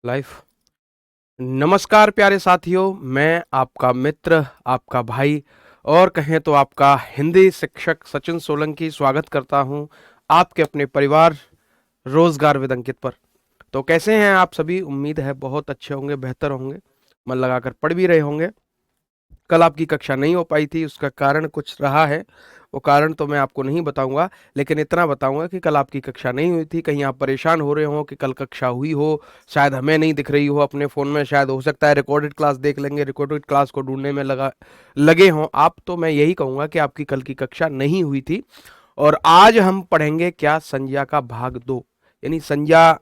Life. नमस्कार प्यारे साथियों, मैं आपका मित्र, आपका भाई और कहें तो आपका हिंदी शिक्षक सचिन सोलंकी स्वागत करता हूं आपके अपने परिवार रोजगार विद अंकित पर। तो कैसे हैं आप सभी? उम्मीद है बहुत अच्छे होंगे, बेहतर होंगे, मन लगाकर पढ़ भी रहे होंगे। कल आपकी कक्षा नहीं हो पाई थी, उसका कारण कुछ रहा है। वो कारण तो मैं आपको नहीं बताऊंगा, लेकिन इतना बताऊंगा कि कल आपकी कक्षा नहीं हुई थी। कहीं आप परेशान हो रहे हो कि कल कक्षा हुई हो, शायद हमें नहीं दिख रही हो अपने फ़ोन में, शायद हो सकता है रिकॉर्डेड क्लास देख लेंगे, रिकॉर्डेड क्लास को ढूंढने में लगे हों आप। तो मैं यही कहूँगा कि आपकी कल की कक्षा नहीं हुई थी। और आज हम पढ़ेंगे क्या? संज्ञा का भाग 2, यानी संज्ञा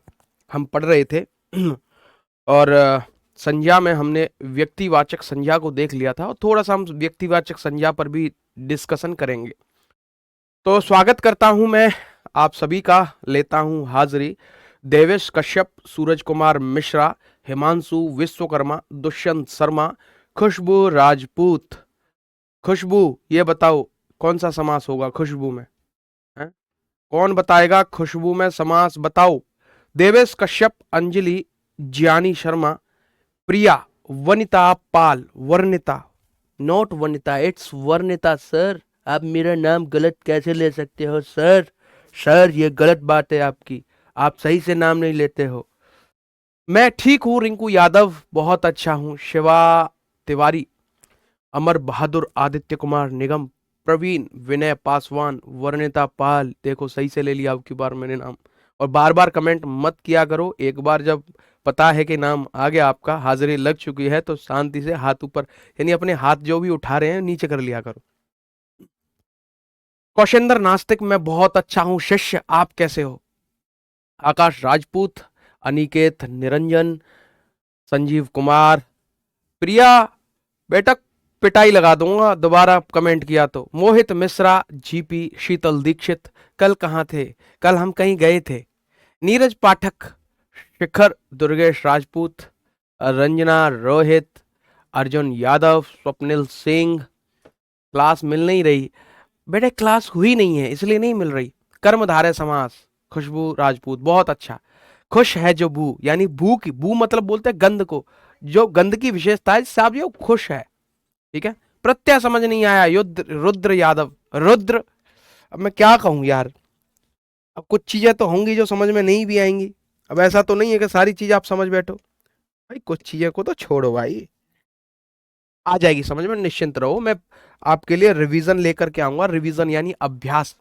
हम पढ़ रहे थे। और संज्ञा में हमने व्यक्तिवाचक संज्ञा को देख लिया था और थोड़ा सा हम व्यक्तिवाचक संज्ञा पर भी डिस्कशन करेंगे। तो स्वागत करता हूं मैं आप सभी का, लेता हूं हाजिरी। देवेश कश्यप, सूरज कुमार मिश्रा, हिमांशु विश्वकर्मा, दुष्यंत शर्मा, खुशबू राजपूत। खुशबू, ये बताओ कौन सा समास होगा खुशबू में? है? कौन बताएगा खुशबू में समास? बताओ। Devesh Kashyap, Anjali, Gyani Sharma, Priya, Vanita Pal, Varnita. Not Vanita, it's Varnita sir. आप मेरा नाम गलत कैसे ले सकते हो सर? सर, ये गलत बात है आपकी। आप सही से नाम नहीं लेते हो। मैं ठीक हूँ रिंकू यादव, बहुत अच्छा हूँ। शिवा तिवारी, अमर बहादुर, आदित्य कुमार निगम, प्रवीण, विनय पासवान, वर्णिता पाल। देखो सही से ले लिया आपकी बार मैंने नाम। और बार बार कमेंट मत किया करो, एक बार जब पता है कि नाम आ गया, आपका हाजिरी लग चुकी है, तो शांति से हाथ ऊपर, यानी अपने हाथ जो भी उठा रहे हैं नीचे कर लिया करो। कौशेंद्र नास्तिक, मैं बहुत अच्छा हूं शिष्य, आप कैसे हो? आकाश राजपूत, अनिकेत निरंजन, संजीव कुमार, प्रिया, बेटा पिटाई लगा दूंगा दोबारा कमेंट किया तो। मोहित मिश्रा, जीपी, शीतल दीक्षित, कल कहाँ थे? कल हम कहीं गए थे। नीरज पाठक, शिखर, दुर्गेश राजपूत, रंजना रोहित, अर्जुन यादव, स्वप्निल सिंह। क्लास मिल नहीं रही बेटे, क्लास हुई नहीं है इसलिए नहीं मिल रही। कर्मधारय समास, खुशबू राजपूत, बहुत अच्छा। खुश है जो बू, यानी बू की, बू मतलब बोलते हैं गंध को, जो गंध की विशेषता है, जिससे आप जो खुश है। ठीक है। प्रत्यय समझ नहीं आया, युद्ध, रुद्र यादव, रुद्र। अब मैं क्या कहूं यार, अब कुछ चीजें तो होंगी जो समझ में नहीं भी आएंगी। अब ऐसा तो नहीं है कि सारी चीज आप समझ बैठो भाई, कुछ चीजें को तो छोड़ो भाई, आ जाएगी समझ में, निश्चिंत रहो। मैं आपके लिए रिवीजन लेकर के आऊंगा, रिवीजन यानी अभ्यास।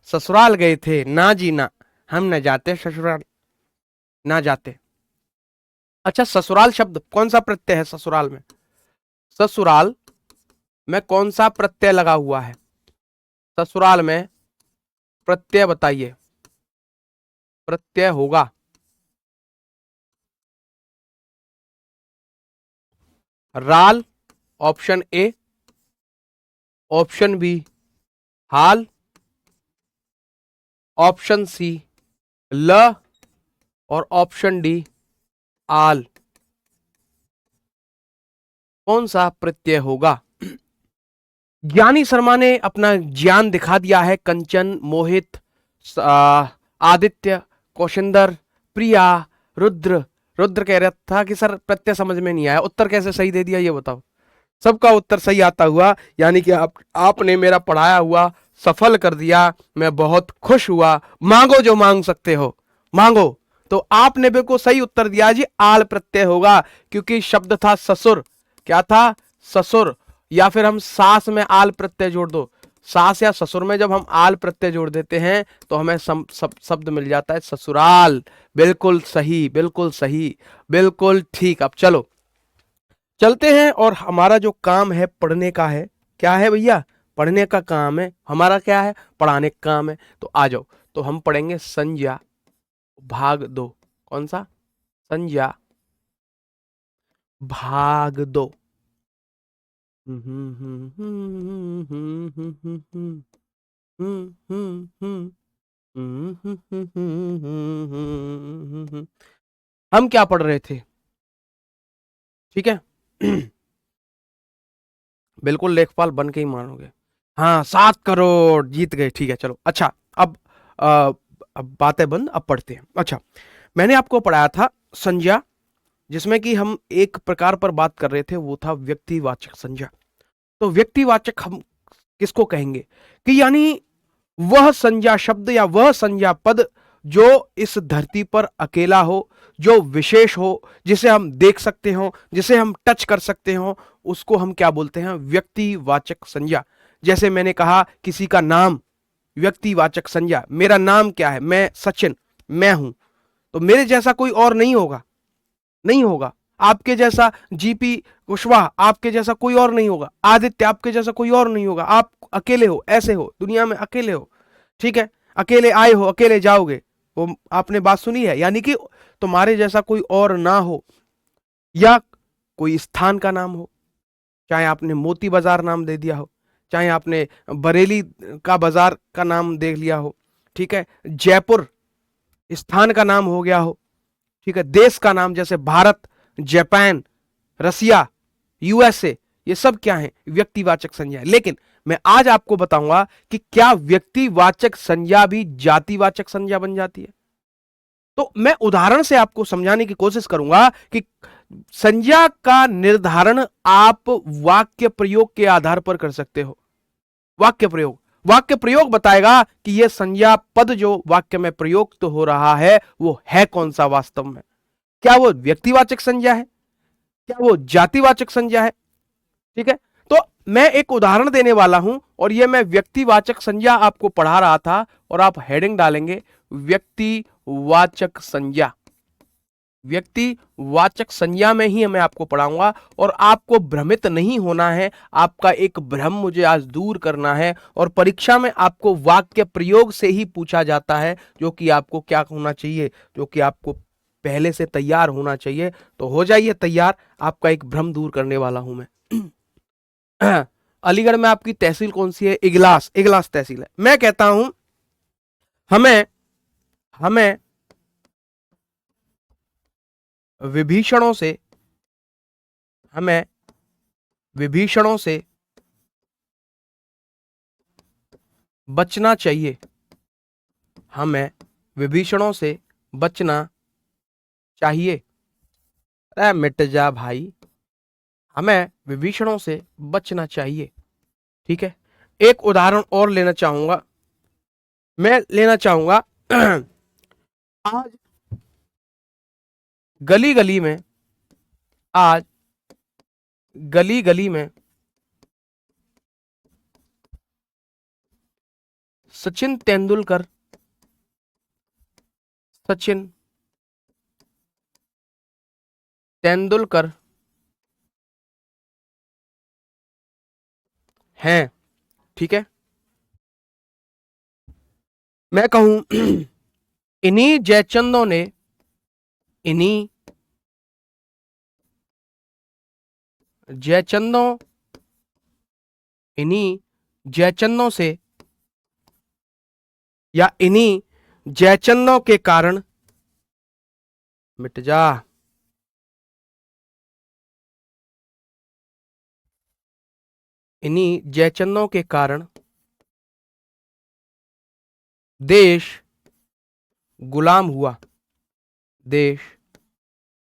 ससुराल गए थे ना जी ना, हम न जाते ससुराल, ना जाते। अच्छा, ससुराल शब्द कौन सा प्रत्यय है ससुराल में? ससुराल में कौन सा प्रत्यय लगा हुआ है? ससुराल में प्रत्यय बताइए। प्रत्यय होगा राल, ऑप्शन ए, ऑप्शन बी हाल, ऑप्शन सी ल, और ऑप्शन डी आल। कौन सा प्रत्यय होगा? ज्ञानी शर्मा ने अपना ज्ञान दिखा दिया है। कंचन, मोहित, आदित्य, कौशिंदर, प्रिया, रुद्र। रुद्र कह रहा था कि सर प्रत्यय समझ में नहीं आया, उत्तर कैसे सही दे दिया ये बताओ। सबका उत्तर सही आता हुआ, यानी कि आपने मेरा पढ़ाया हुआ सफल कर दिया। मैं बहुत खुश हुआ। मांगो जो मांग सकते हो, मांगो। तो आपने बिल्कुल सही उत्तर दिया जी, आल प्रत्यय होगा, क्योंकि शब्द था ससुर। क्या था? ससुर। या फिर हम सास में आल प्रत्यय जोड़ दो, सास या ससुर में जब हम आल प्रत्यय जोड़ देते हैं तो हमें शब्द मिल जाता है ससुराल। बिल्कुल सही, बिल्कुल सही, बिल्कुल ठीक। अब चलो चलते हैं, और हमारा जो काम है पढ़ने का है। क्या है भैया? पढ़ने का काम है हमारा। क्या है? पढ़ाने का काम है। तो आ जाओ, तो हम पढ़ेंगे संज्ञा भाग 2। कौन सा? संज्ञा भाग 2। हम क्या पढ़ रहे थे? ठीक है। बिल्कुल लेखपाल बन के ही मानोगे। हाँ, 7 करोड़ जीत गए। ठीक है चलो। अच्छा, अब अब बातें बंद, अब पढ़ते हैं। अच्छा, मैंने आपको पढ़ाया था संज्ञा जिसमें कि हम एक प्रकार पर बात कर रहे थे, वो था व्यक्तिवाचक संज्ञा। तो व्यक्तिवाचक हम किसको कहेंगे कि यानी वह संज्ञा शब्द या वह संज्ञा पद जो इस धरती पर अकेला हो, जो विशेष हो, जिसे हम देख सकते हो, जिसे हम टच कर सकते हो, उसको हम क्या बोलते हैं? व्यक्तिवाचक संज्ञा। जैसे मैंने कहा किसी का नाम, व्यक्तिवाचक संज्ञा। मेरा नाम क्या है? मैं सचिन, मैं हूं। तो मेरे जैसा कोई और नहीं होगा, नहीं होगा। आपके जैसा जीपी कुशवाहा, आपके जैसा कोई और नहीं होगा। आदित्य, आपके जैसा कोई और नहीं होगा। आप अकेले हो, ऐसे हो, दुनिया में अकेले हो, ठीक है? अकेले आए हो, अकेले जाओगे, वो आपने बात सुनी है। यानी कि तुम्हारे जैसा कोई और ना हो, या कोई स्थान का नाम हो, चाहे आपने मोती बाजार नाम दे दिया हो, चाहे आपने बरेली का बाजार का नाम देख लिया हो, ठीक है? जयपुर स्थान का नाम हो गया हो, ठीक है? देश का नाम जैसे भारत, जापान, रसिया, यूएसए, ये सब क्या है? व्यक्तिवाचक संज्ञा है। लेकिन मैं आज आपको बताऊंगा कि क्या व्यक्तिवाचक संज्ञा भी जातिवाचक संज्ञा बन जाती है। तो मैं उदाहरण से आपको समझाने की कोशिश करूंगा कि संज्ञा का निर्धारण आप वाक्य प्रयोग के आधार पर कर सकते हो। वाक्य प्रयोग बताएगा कि यह संज्ञा पद जो वाक्य में प्रयोग तो हो रहा है वो है कौन सा वास्तव में। क्या वो व्यक्तिवाचक संज्ञा है, क्या वो जातिवाचक संज्ञा है? ठीक है, तो मैं एक उदाहरण देने वाला हूं और ये मैं व्यक्तिवाचक संज्ञा आपको पढ़ा रहा था और आप हेडिंग डालेंगे व्यक्तिवाचक संज्ञा। व्यक्तिवाचक संज्ञा में ही मैं आपको पढ़ाऊंगा और आपको भ्रमित नहीं होना है। आपका एक भ्रम मुझे आज दूर करना है और परीक्षा में आपको वाक्य प्रयोग से ही पूछा जाता है, जो कि आपको क्या होना चाहिए, जो कि आपको पहले से तैयार होना चाहिए। तो हो जाइए तैयार, आपका एक भ्रम दूर करने वाला हूं मैं। अलीगढ़ में आपकी तहसील कौन सी है? इगलास, इगलास तहसील है। मैं कहता हूं हमें हमें विभीषणों से हमें विभीषणों से बचना चाहिए। हमें विभीषणों से बचना चाहिए। अरे मिट जा भाई, हमें विभीषणों से बचना चाहिए। ठीक है, एक उदाहरण और लेना चाहूंगा, मैं लेना चाहूंगा आज गली गली में, आज गली गली में सचिन तेंदुलकर, सचिन तेंदुलकर हैं। ठीक है, मैं कहूं इन्हीं जयचंदों ने, इन्हीं जयचंदों इन्हीं जयचंदों से या इन्हीं जयचंदों के कारण, मिट जा, इन्हीं जयचंदों के कारण देश गुलाम हुआ, देश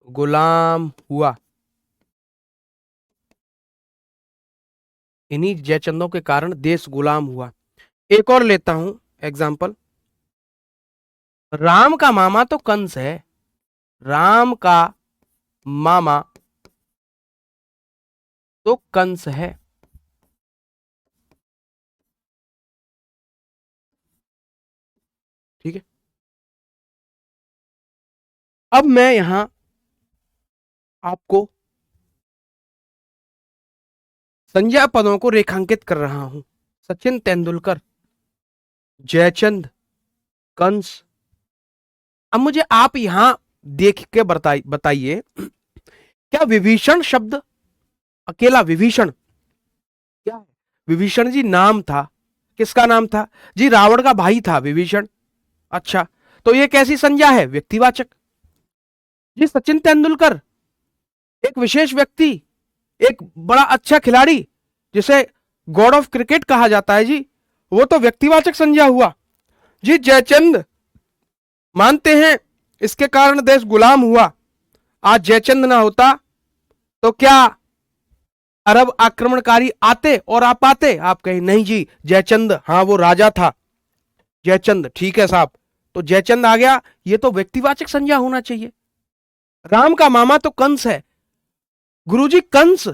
गुलाम हुआ। इन्हीं जयचंदों के कारण देश गुलाम हुआ। एक और लेता हूं एग्जाम्पल, राम का मामा तो कंस है, राम का मामा तो कंस है। ठीक है, अब मैं यहां आपको संज्ञा पदों को रेखांकित कर रहा हूं। सचिन तेंदुलकर, जयचंद, कंस। अब मुझे आप यहां देख के बताइए, क्या विभीषण शब्द अकेला विभीषण क्या है? विभीषण जी नाम था, किसका नाम था जी? रावण का भाई था विभीषण। अच्छा, तो ये कैसी संज्ञा है? व्यक्तिवाचक। जी सचिन तेंदुलकर एक विशेष व्यक्ति, एक बड़ा अच्छा खिलाड़ी जिसे गॉड ऑफ क्रिकेट कहा जाता है जी, वो तो व्यक्तिवाचक संज्ञा हुआ। जी जयचंद मानते हैं इसके कारण देश गुलाम हुआ, आज जयचंद ना होता तो क्या अरब आक्रमणकारी आते और आप आते? आप कहें नहीं जी, जयचंद, हाँ वो राजा था जयचंद, ठीक है साहब, तो जयचंद आ गया, ये तो व्यक्तिवाचक संज्ञा होना चाहिए। राम का मामा तो कंस है, गुरुजी कंस,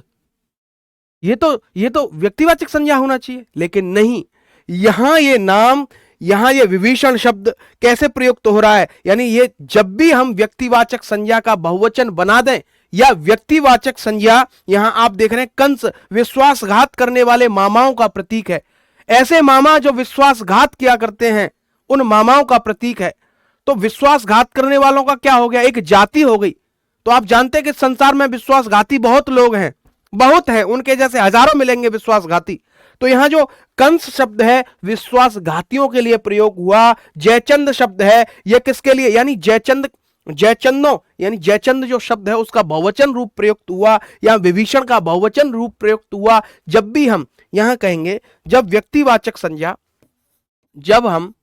ये तो व्यक्तिवाचक संज्ञा होना चाहिए, लेकिन नहीं। यहां ये नाम, यहां ये विभीषण शब्द कैसे प्रयुक्त हो रहा है? यानी ये जब भी हम व्यक्तिवाचक संज्ञा का बहुवचन बना दें या व्यक्तिवाचक संज्ञा, यहां आप देख रहे हैं कंस विश्वासघात करने वाले मामाओं का प्रतीक है। ऐसे मामा जो विश्वासघात किया करते हैं उन मामाओं का प्रतीक है। तो विश्वासघात करने वालों का क्या हो गया? एक जाति हो गई। तो आप जानते हैं कि संसार में विश्वासघाती बहुत लोग हैं, बहुत हैं, उनके जैसे हजारों मिलेंगे विश्वासघाती। तो यहां जो कंस शब्द है विश्वासघातियों के लिए प्रयोग हुआ। जयचंद शब्द है यह किसके लिए? यानी जयचंद, जयचंदो यानी जयचंद जो शब्द है उसका बहुवचन रूप प्रयुक्त हुआ या विभीषण का बहुवचन रूप प्रयुक्त हुआ। जब भी हम यहां कहेंगे, जब व्यक्तिवाचक संज्ञा, जब हम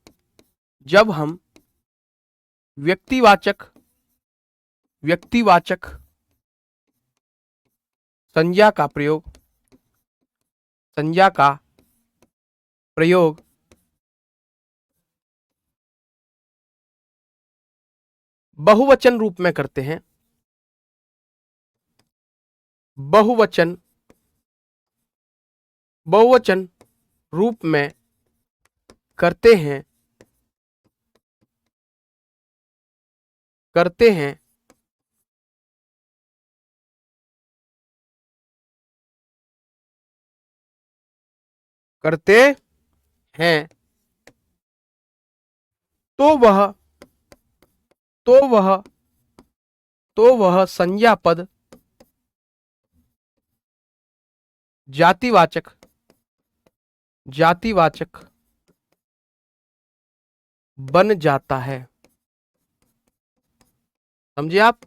व्यक्तिवाचक व्यक्तिवाचक संज्ञा का प्रयोग, संज्ञा का प्रयोग बहुवचन रूप में करते हैं, बहुवचन रूप में करते हैं, करते हैं तो वह तो वह तो वह संज्ञा पद जातिवाचक बन जाता है। समझे आप?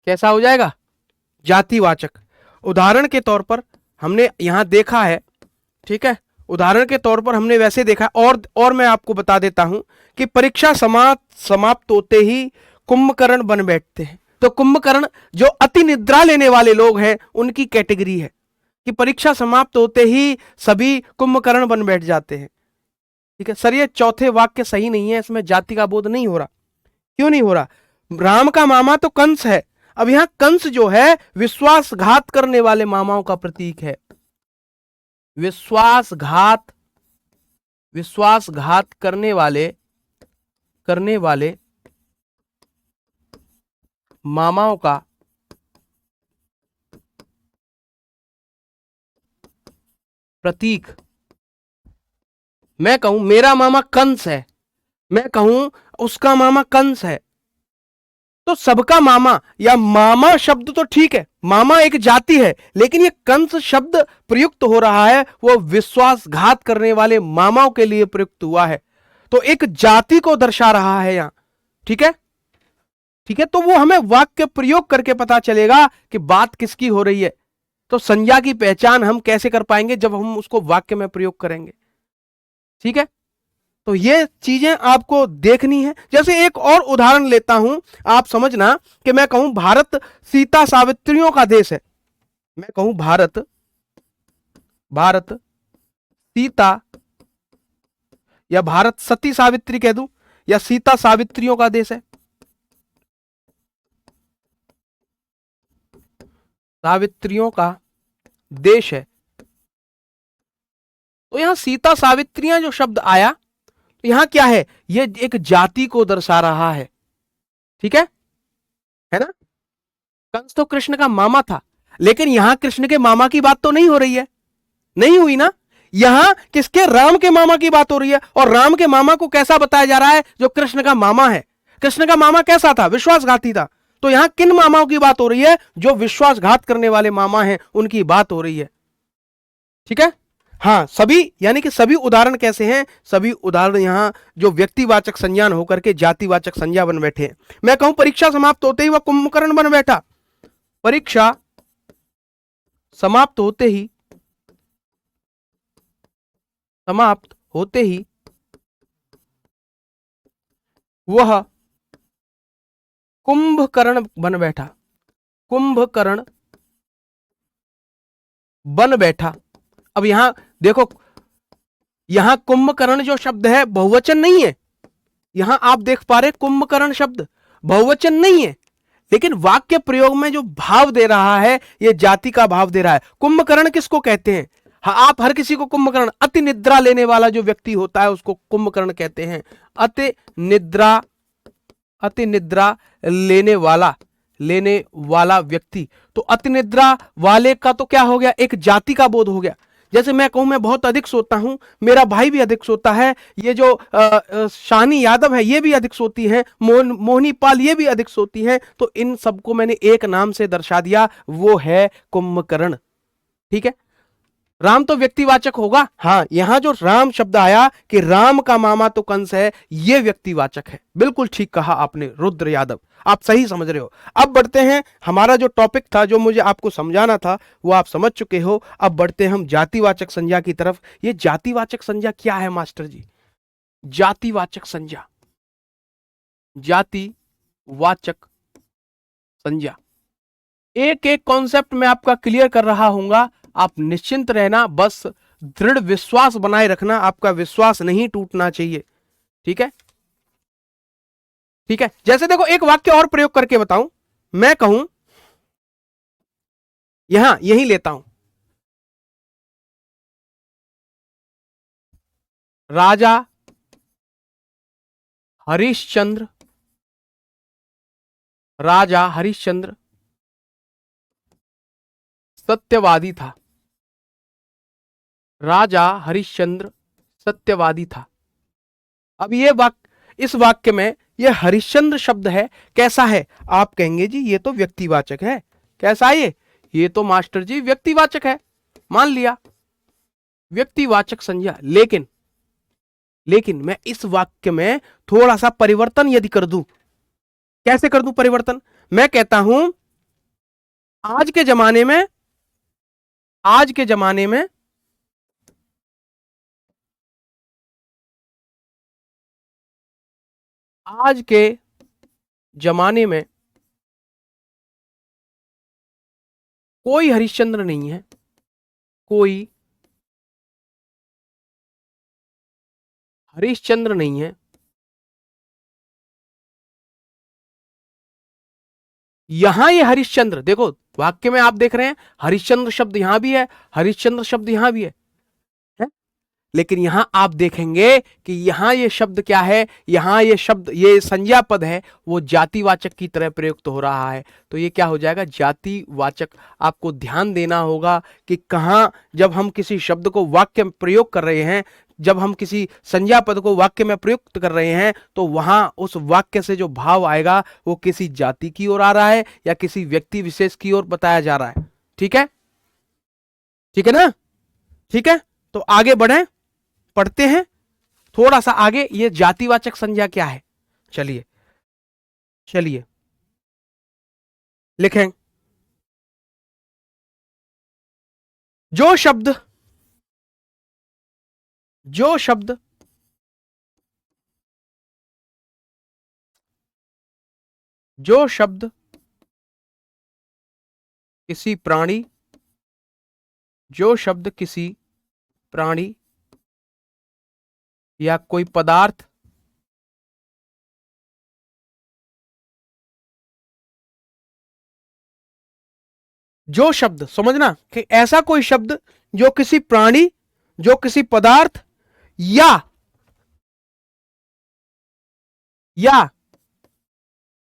कैसा हो जाएगा? जातिवाचक। उदाहरण के तौर पर हमने यहां देखा है, ठीक है, उदाहरण के तौर पर हमने वैसे देखा, और मैं आपको बता देता हूं कि परीक्षा समाप्त होते ही कुंभकर्ण बन बैठते हैं। तो कुंभकर्ण जो अति निद्रा लेने वाले लोग हैं उनकी कैटेगरी है कि परीक्षा समाप्त होते ही सभी कुंभकर्ण बन बैठ जाते हैं। ठीक है सर, ये चौथे वाक्य सही नहीं है, इसमें जाति का बोध नहीं हो रहा। क्यों नहीं हो रहा? राम का मामा तो कंस है। अब यहां कंस जो है विश्वासघात करने वाले मामाओं का प्रतीक है। विश्वासघात करने वाले मामाओं का प्रतीक। मैं कहूं मेरा मामा कंस है, मैं कहूं उसका मामा कंस है, तो सबका मामा या मामा शब्द तो ठीक है, मामा एक जाति है, लेकिन ये कंस शब्द प्रयुक्त हो रहा है वो विश्वासघात करने वाले मामाओं के लिए प्रयुक्त हुआ है। तो एक जाति को दर्शा रहा है यहां। ठीक है, ठीक है, तो वो हमें वाक्य प्रयोग करके पता चलेगा कि बात किसकी हो रही है। तो संज्ञा की पहचान हम कैसे कर पाएंगे? जब हम उसको वाक्य में प्रयोग करेंगे। ठीक है, तो ये चीजें आपको देखनी है। जैसे एक और उदाहरण लेता हूं, आप समझना कि मैं कहूं भारत सीता सावित्रियों का देश है। मैं कहूं भारत सीता, या भारत सती सावित्री कह दूं, या सीता सावित्रियों का देश है, सावित्रियों का देश है। तो यहां सीता सावित्रियां जो शब्द आया, तो यहां क्या है? यह एक जाति को दर्शा रहा है। ठीक है ना? कंस तो कृष्ण का मामा था, लेकिन यहां कृष्ण के मामा की बात तो नहीं हो रही है, नहीं हुई ना। यहां किसके? राम के मामा की बात हो रही है। और राम के मामा को कैसा बताया जा रहा है? जो कृष्ण का मामा है। कृष्ण का मामा कैसा था? विश्वासघाती था। तो यहां किन मामाओं की बात हो रही है? जो विश्वासघात करने वाले मामा हैं उनकी बात हो रही है। ठीक है, हाँ, सभी यानी कि सभी उदाहरण कैसे हैं? सभी उदाहरण यहां जो व्यक्तिवाचक संज्ञान होकर के जातिवाचक संज्ञा बन बैठे हैं। मैं कहूं परीक्षा समाप्त होते ही वह कुंभकर्ण बन बैठा, परीक्षा समाप्त होते ही वह कुंभकर्ण बन बैठा, कुंभकर्ण बन बैठा। अब यहां देखो, यहां कुंभकर्ण जो शब्द है बहुवचन नहीं है। यहां आप देख पा रहे कुंभकर्ण शब्द बहुवचन नहीं है, लेकिन वाक्य प्रयोग में जो भाव दे रहा है यह जाति का भाव दे रहा है। कुंभकर्ण किसको कहते हैं? हाँ, आप हर किसी को कुंभकर्ण, अति निद्रा लेने वाला जो व्यक्ति होता है उसको कुंभकर्ण कहते हैं। अति निद्रा, अति निद्रा लेने वाला व्यक्ति। तो अति निद्रा वाले का तो क्या हो गया, एक जाति का बोध हो गया। जैसे मैं कहूं मैं बहुत अधिक सोता हूं, मेरा भाई भी अधिक सोता है, ये जो शानी यादव है ये भी अधिक सोती है, मोहनी पाल ये भी अधिक सोती है, तो इन सबको मैंने एक नाम से दर्शा दिया, वो है कुंभकर्ण। ठीक है, राम तो व्यक्तिवाचक होगा। हाँ, यहां जो राम शब्द आया कि राम का मामा तो कंस है, यह व्यक्तिवाचक है। बिल्कुल ठीक कहा आपने रुद्र यादव, आप सही समझ रहे हो। अब बढ़ते हैं, हमारा जो टॉपिक था जो मुझे आपको समझाना था वो आप समझ चुके हो। अब बढ़ते हैं हम जातिवाचक संज्ञा की तरफ। ये जातिवाचक संज्ञा क्या है मास्टर जी? जातिवाचक संज्ञा, जातिवाचक संज्ञा, एक एक कॉन्सेप्ट में आपका क्लियर कर रहा हूंगा। आप निश्चिंत रहना, बस दृढ़ विश्वास बनाए रखना, आपका विश्वास नहीं टूटना चाहिए। ठीक है, ठीक है। जैसे देखो, एक वाक्य और प्रयोग करके बताऊं, मैं कहूं, यहां यही लेता हूं, राजा हरिश्चंद्र, राजा हरिश्चंद्र सत्यवादी था, राजा हरिश्चंद्र सत्यवादी था। अब ये वाक्य, इस वाक्य में ये हरिश्चंद्र शब्द है, कैसा है? आप कहेंगे जी ये तो व्यक्तिवाचक है। कैसा है ये तो मास्टर जी व्यक्तिवाचक है, मान लिया व्यक्तिवाचक संज्ञा। लेकिन मैं इस वाक्य में थोड़ा सा परिवर्तन यदि कर दूं, कैसे कर दूं परिवर्तन? मैं कहता हूं आज के जमाने में, आज के जमाने में आज के जमाने में कोई हरिश्चंद्र नहीं है, कोई हरिश्चंद्र नहीं है। यहां ये हरिश्चंद्र, देखो वाक्य में आप देख रहे हैं हरिश्चंद्र शब्द यहां भी है, हरिश्चंद्र शब्द यहां भी है? लेकिन यहां आप देखेंगे कि यहां ये शब्द क्या है, यहां ये शब्द, ये संज्ञा पद है, वो जातिवाचक की तरह प्रयुक्त हो रहा है। तो ये क्या हो जाएगा, जातिवाचक। आपको ध्यान देना होगा कि कहां, जब हम किसी शब्द को वाक्य में प्रयोग कर रहे हैं, जब हम किसी संज्ञा पद को वाक्य में प्रयुक्त कर रहे हैं, तो वहां उस वाक्य से जो भाव आएगा वो किसी जाति की ओर आ रहा है या किसी व्यक्ति विशेष की ओर बताया जा रहा है। ठीक है, ठीक है ना? ठीक है, तो आगे बढ़े, पढ़ते हैं थोड़ा सा आगे। ये जातिवाचक संज्ञा क्या है, चलिए चलिए लिखें। जो शब्द, जो शब्द जो शब्द किसी प्राणी, जो शब्द किसी प्राणी या कोई पदार्थ जो शब्द, समझना कि ऐसा कोई शब्द जो किसी प्राणी, जो किसी पदार्थ या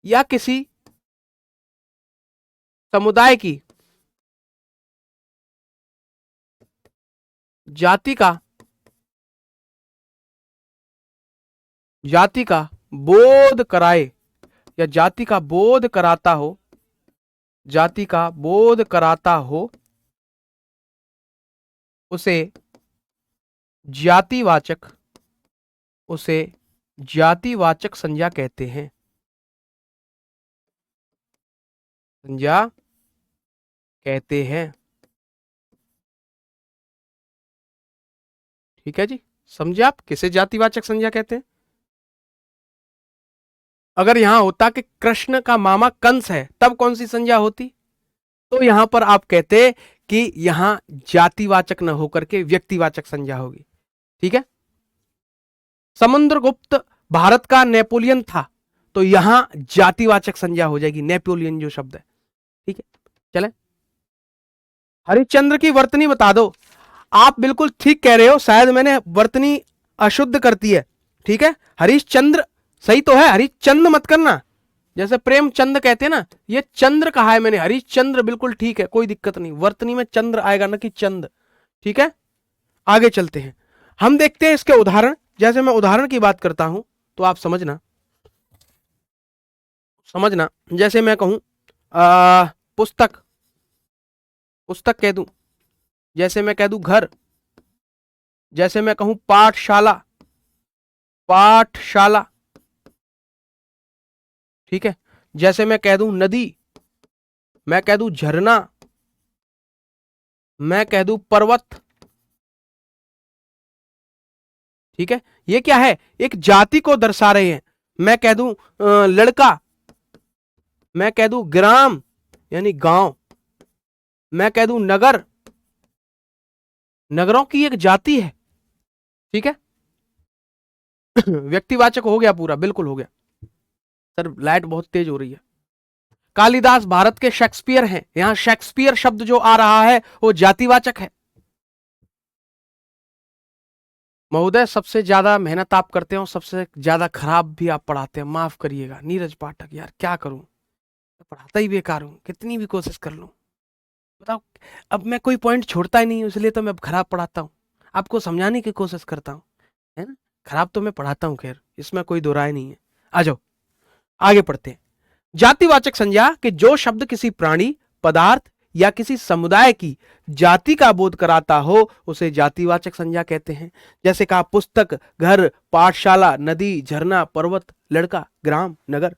या किसी समुदाय की जाति का, जाति का बोध कराए या जाति का बोध कराता हो, जाति का बोध कराता हो, उसे जातिवाचक, उसे जातिवाचक संज्ञा कहते हैं, संज्ञा कहते हैं। ठीक है जी, समझे आप किसे जातिवाचक संज्ञा कहते हैं? अगर यहां होता कि कृष्ण का मामा कंस है, तब कौन सी संज्ञा होती? तो यहां पर आप कहते कि यहां जातिवाचक न होकर के व्यक्तिवाचक संज्ञा होगी। ठीक है। समुद्रगुप्त भारत का नेपोलियन था, तो यहां जातिवाचक संज्ञा हो जाएगी, नेपोलियन जो शब्द है। ठीक है, चले। हरिश्चंद्र की वर्तनी बता दो। आप बिल्कुल ठीक कह रहे हो, शायद मैंने वर्तनी अशुद्ध करती है। ठीक है, हरिश्चंद्र सही तो है, हरिश्चंद्र मत करना, जैसे प्रेमचंद कहते हैं ना, ये चंद्र कहा है मैंने, हरिश्चंद्र बिल्कुल ठीक है, कोई दिक्कत नहीं, वर्तनी में चंद्र आएगा ना कि चंद। ठीक है, आगे चलते हैं, हम देखते हैं इसके उदाहरण। जैसे मैं उदाहरण की बात करता हूं तो आप समझना, जैसे मैं कहूं पुस्तक, पुस्तक कह दूं, जैसे मैं कह दूं घर, जैसे मैं कहूं पाठशाला, पाठशाला। ठीक है, जैसे मैं कह दूं नदी, मैं कह दूं झरना, मैं कह दूं पर्वत। ठीक है, ये क्या है, एक जाति को दर्शा रहे हैं। मैं कह दूं लड़का, मैं कह दूं ग्राम यानी गांव, मैं कह दूं नगर, नगरों की एक जाति है। ठीक है, व्यक्तिवाचक हो गया पूरा, बिल्कुल हो गया। सर लाइट बहुत तेज हो रही है। कालिदास भारत के शेक्सपियर हैं, यहां शेक्सपियर शब्द जो आ रहा है वो जातिवाचक है। महोदय सबसे ज्यादा मेहनत आप करते हो, सबसे ज्यादा खराब भी आप पढ़ाते हैं, माफ करिएगा नीरज पाठक, यार क्या करूं, पढ़ाता ही बेकार हूं, कितनी भी कोशिश कर लूं। बताओ, अब मैं कोई पॉइंट छोड़ता ही नहीं हूं, इसलिए तो मैं खराब पढ़ाता हूं, आपको समझाने की कोशिश करता हूं, है ना। खराब तो मैं पढ़ाता हूं, खैर इसमें कोई दो राय नहीं है। आ जाओ आगे पढ़ते हैं। जातिवाचक संज्ञा कि जो शब्द किसी प्राणी, पदार्थ या किसी समुदाय की जाति का बोध कराता हो उसे जातिवाचक संज्ञा कहते हैं। जैसे कहा पुस्तक, घर, पाठशाला, नदी, झरना, पर्वत, लड़का, ग्राम, नगर।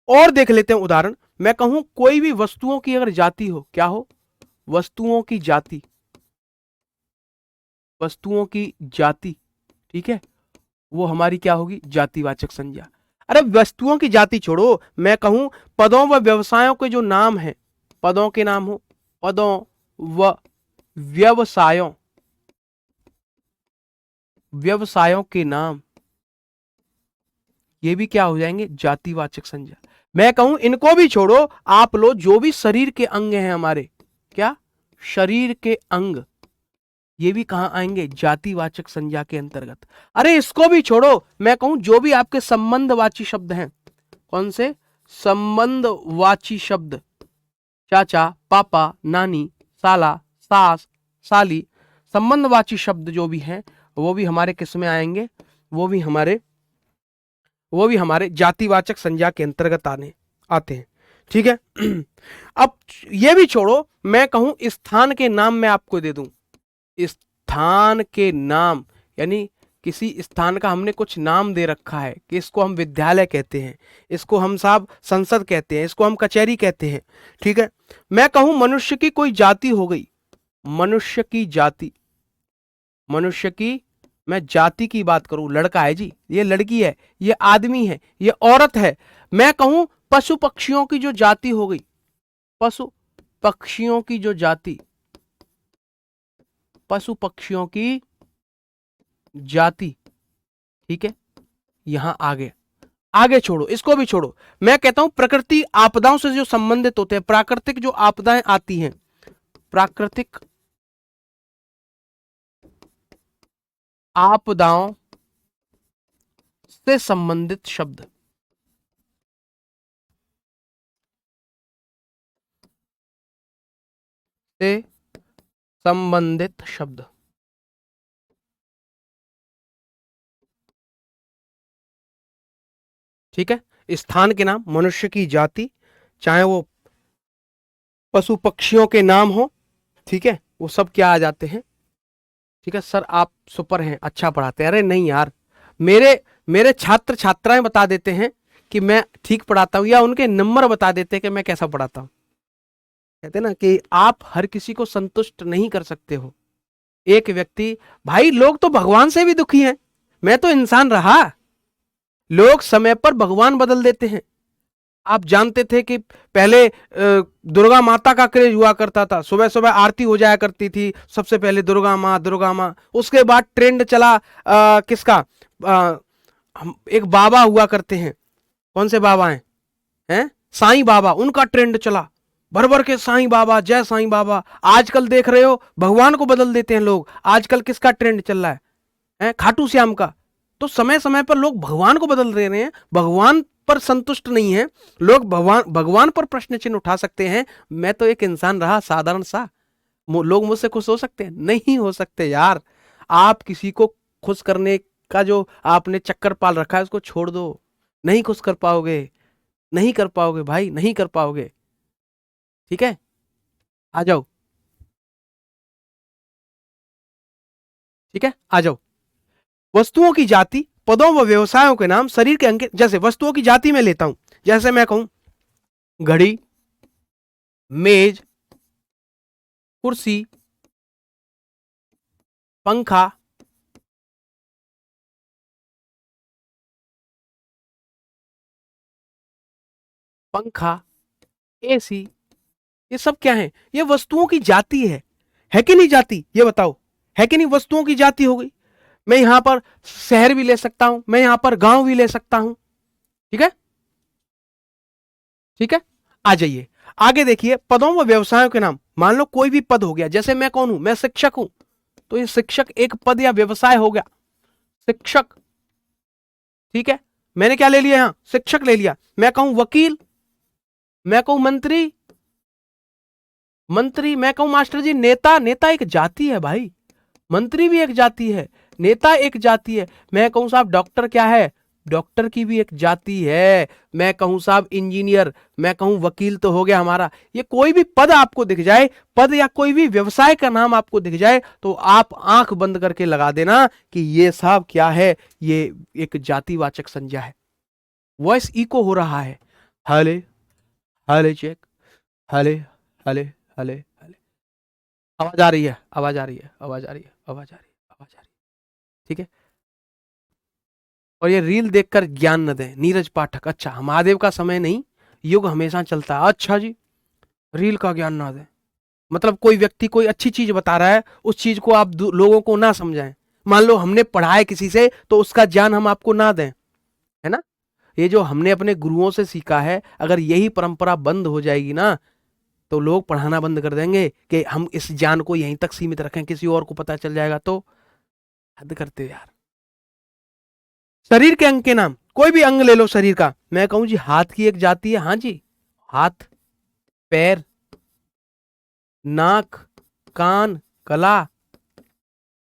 और देख लेते हैं उदाहरण। मैं कहूं कोई भी वस्तुओं की अगर जाति हो, क्या हो, वस्तुओं की जाति, वस्तुओं की जाति। ठीक है, वो हमारी क्या होगी, जातिवाचक संज्ञा। अरे वस्तुओं की जाति छोड़ो, मैं कहूं पदों व व्यवसायों के जो नाम हैं, पदों के नाम हो, पदों व व्यवसायों, व्यवसायों के नाम, ये भी क्या हो जाएंगे, जातिवाचक संज्ञा। मैं कहूं इनको भी छोड़ो, आप लो जो भी शरीर के अंग हैं हमारे, क्या, शरीर के अंग, ये भी कहां आएंगे, जातिवाचक संज्ञा के अंतर्गत। अरे इसको भी छोड़ो, मैं कहूं जो भी आपके संबंधवाची शब्द हैं, कौन से, संबंधवाची शब्द, चाचा, पापा, नानी, साला, सास, साली, संबंधवाची शब्द जो भी हैं वो भी हमारे किस में आएंगे, वो भी हमारे जातिवाचक संज्ञा के अंतर्गत आते हैं। ठीक है। अब ये भी छोड़ो, मैं कहूं स्थान के नाम मैं आपको दे दूं, स्थान के नाम, यानी किसी स्थान का हमने कुछ नाम दे रखा है कि इसको हम विद्यालय कहते हैं, इसको हम साहब संसद कहते हैं, इसको हम कचहरी कहते हैं। ठीक है, मैं कहूं मनुष्य की कोई जाति हो गई, मनुष्य की जाति, मनुष्य की, मैं जाति की बात करूं, लड़का है जी, ये लड़की है, ये आदमी है, ये औरत है। मैं कहूं पशु पक्षियों की जो जाति हो गई, पशु पक्षियों की जो जाति, पशु पक्षियों की जाति। ठीक है, यहां आगे छोड़ो, इसको भी छोड़ो। मैं कहता हूं प्रकृति आपदाओं से जो संबंधित होते हैं, प्राकृतिक जो आपदाएं आती हैं, प्राकृतिक आपदाओं से संबंधित शब्द, से संबंधित शब्द। ठीक है, स्थान के नाम, मनुष्य की जाति, चाहे वो पशु पक्षियों के नाम हो, ठीक है, वो सब क्या आ जाते हैं। ठीक है सर, आप सुपर हैं, अच्छा पढ़ाते हैं। अरे नहीं यार, मेरे मेरे छात्र छात्राएं बता देते हैं कि मैं ठीक पढ़ाता हूं, या उनके नंबर बता देते हैं कि मैं कैसा पढ़ाता हूं। कहते ना कि आप हर किसी को संतुष्ट नहीं कर सकते हो। एक व्यक्ति, भाई लोग तो भगवान से भी दुखी हैं, मैं तो इंसान रहा, लोग समय पर भगवान बदल देते हैं। आप जानते थे कि पहले दुर्गा माता का क्रेज हुआ करता था, सुबह सुबह आरती हो जाया करती थी, सबसे पहले दुर्गा माँ दुर्गा माँ। उसके बाद ट्रेंड चला किसका, हम एक बाबा हुआ करते हैं, कौन से बाबा हैं साईं बाबा, उनका ट्रेंड चला, भर भर के साईं बाबा, जय साईं बाबा। आजकल देख रहे हो भगवान को बदल देते हैं लोग। आजकल किसका ट्रेंड चल रहा है खाटू श्याम का। तो समय समय पर लोग भगवान को बदल रहे हैं, भगवान पर संतुष्ट नहीं है लोग। भगवान भगवान पर प्रश्न चिन्ह उठा सकते हैं, मैं तो एक इंसान रहा साधारण सा, लोग मुझसे खुश हो सकते हैं? नहीं हो सकते यार। आप किसी को खुश करने का जो आपने चक्कर पाल रखा है उसको छोड़ दो, नहीं खुश कर पाओगे, नहीं कर पाओगे भाई, नहीं कर पाओगे। ठीक है, आ जाओ, ठीक है आ जाओ। वस्तुओं की जाति, पदों व व्यवसायों के नाम, शरीर के अंग। जैसे वस्तुओं की जाति में लेता हूं, जैसे मैं कहूं घड़ी, मेज, कुर्सी, पंखा, पंखा, एसी, ये सब क्या है? ये वस्तुओं की जाति है कि नहीं जाति? ये बताओ, है कि नहीं? वस्तुओं की जाति हो गई। मैं यहां पर शहर भी ले सकता हूं, मैं यहां पर गांव भी ले सकता हूं। ठीक है, ठीक है, आ जाइए आगे देखिए। पदों व व्यवसायों के नाम, मान लो कोई भी पद हो गया, जैसे मैं कौन हूं, मैं शिक्षक हूं, तो ये शिक्षक एक पद या व्यवसाय हो गया, शिक्षक। ठीक है, मैंने क्या ले लिया यहां, शिक्षक ले लिया। मैं कहूं वकील, मैं कहूं मंत्री, मंत्री, मैं कहूं मास्टर जी नेता, नेता एक जाति है भाई, मंत्री भी एक जाति है, नेता एक जाति है। मैं कहूं साहब डॉक्टर, क्या है, डॉक्टर की भी एक जाति है। मैं कहूं साहब इंजीनियर, मैं कहूं वकील, तो हो गया हमारा। ये कोई भी पद आपको दिख जाए, पद या कोई भी व्यवसाय का नाम आपको दिख जाए, तो आप आंख बंद करके लगा देना कि ये साहब क्या है, ये एक जातिवाचक संज्ञा है। वॉइस इको हो रहा है, हले हले चेक, हले हले हले हले। आवाज आ रही है, आवाज आ रही है, आवाज आ रही है, आवाज आ रही है, आवाज आ रही है। ठीक है, और ये रील देखकर ज्ञान न दें। नीरज पाठक, अच्छा महादेव का समय नहीं, युग हमेशा चलता है। अच्छा जी, रील का ज्ञान ना दें, मतलब कोई व्यक्ति कोई अच्छी चीज बता रहा है, उस चीज को आप लोगों को ना समझाएं। मान लो हमने पढ़ा है किसी से, तो उसका ज्ञान हम आपको ना दें, है ना। ये जो हमने अपने गुरुओं से सीखा है, अगर यही परंपरा बंद हो जाएगी ना, तो लोग पढ़ाना बंद कर देंगे कि हम इस ज्ञान को यहीं तक सीमित रखें, किसी और को पता चल जाएगा तो। हद करते हो यार। शरीर के अंग के नाम, कोई भी अंग ले लो शरीर का। मैं कहूं जी हाथ की एक जाति है, हाँ जी, हाथ, पैर, नाक, कान, गला,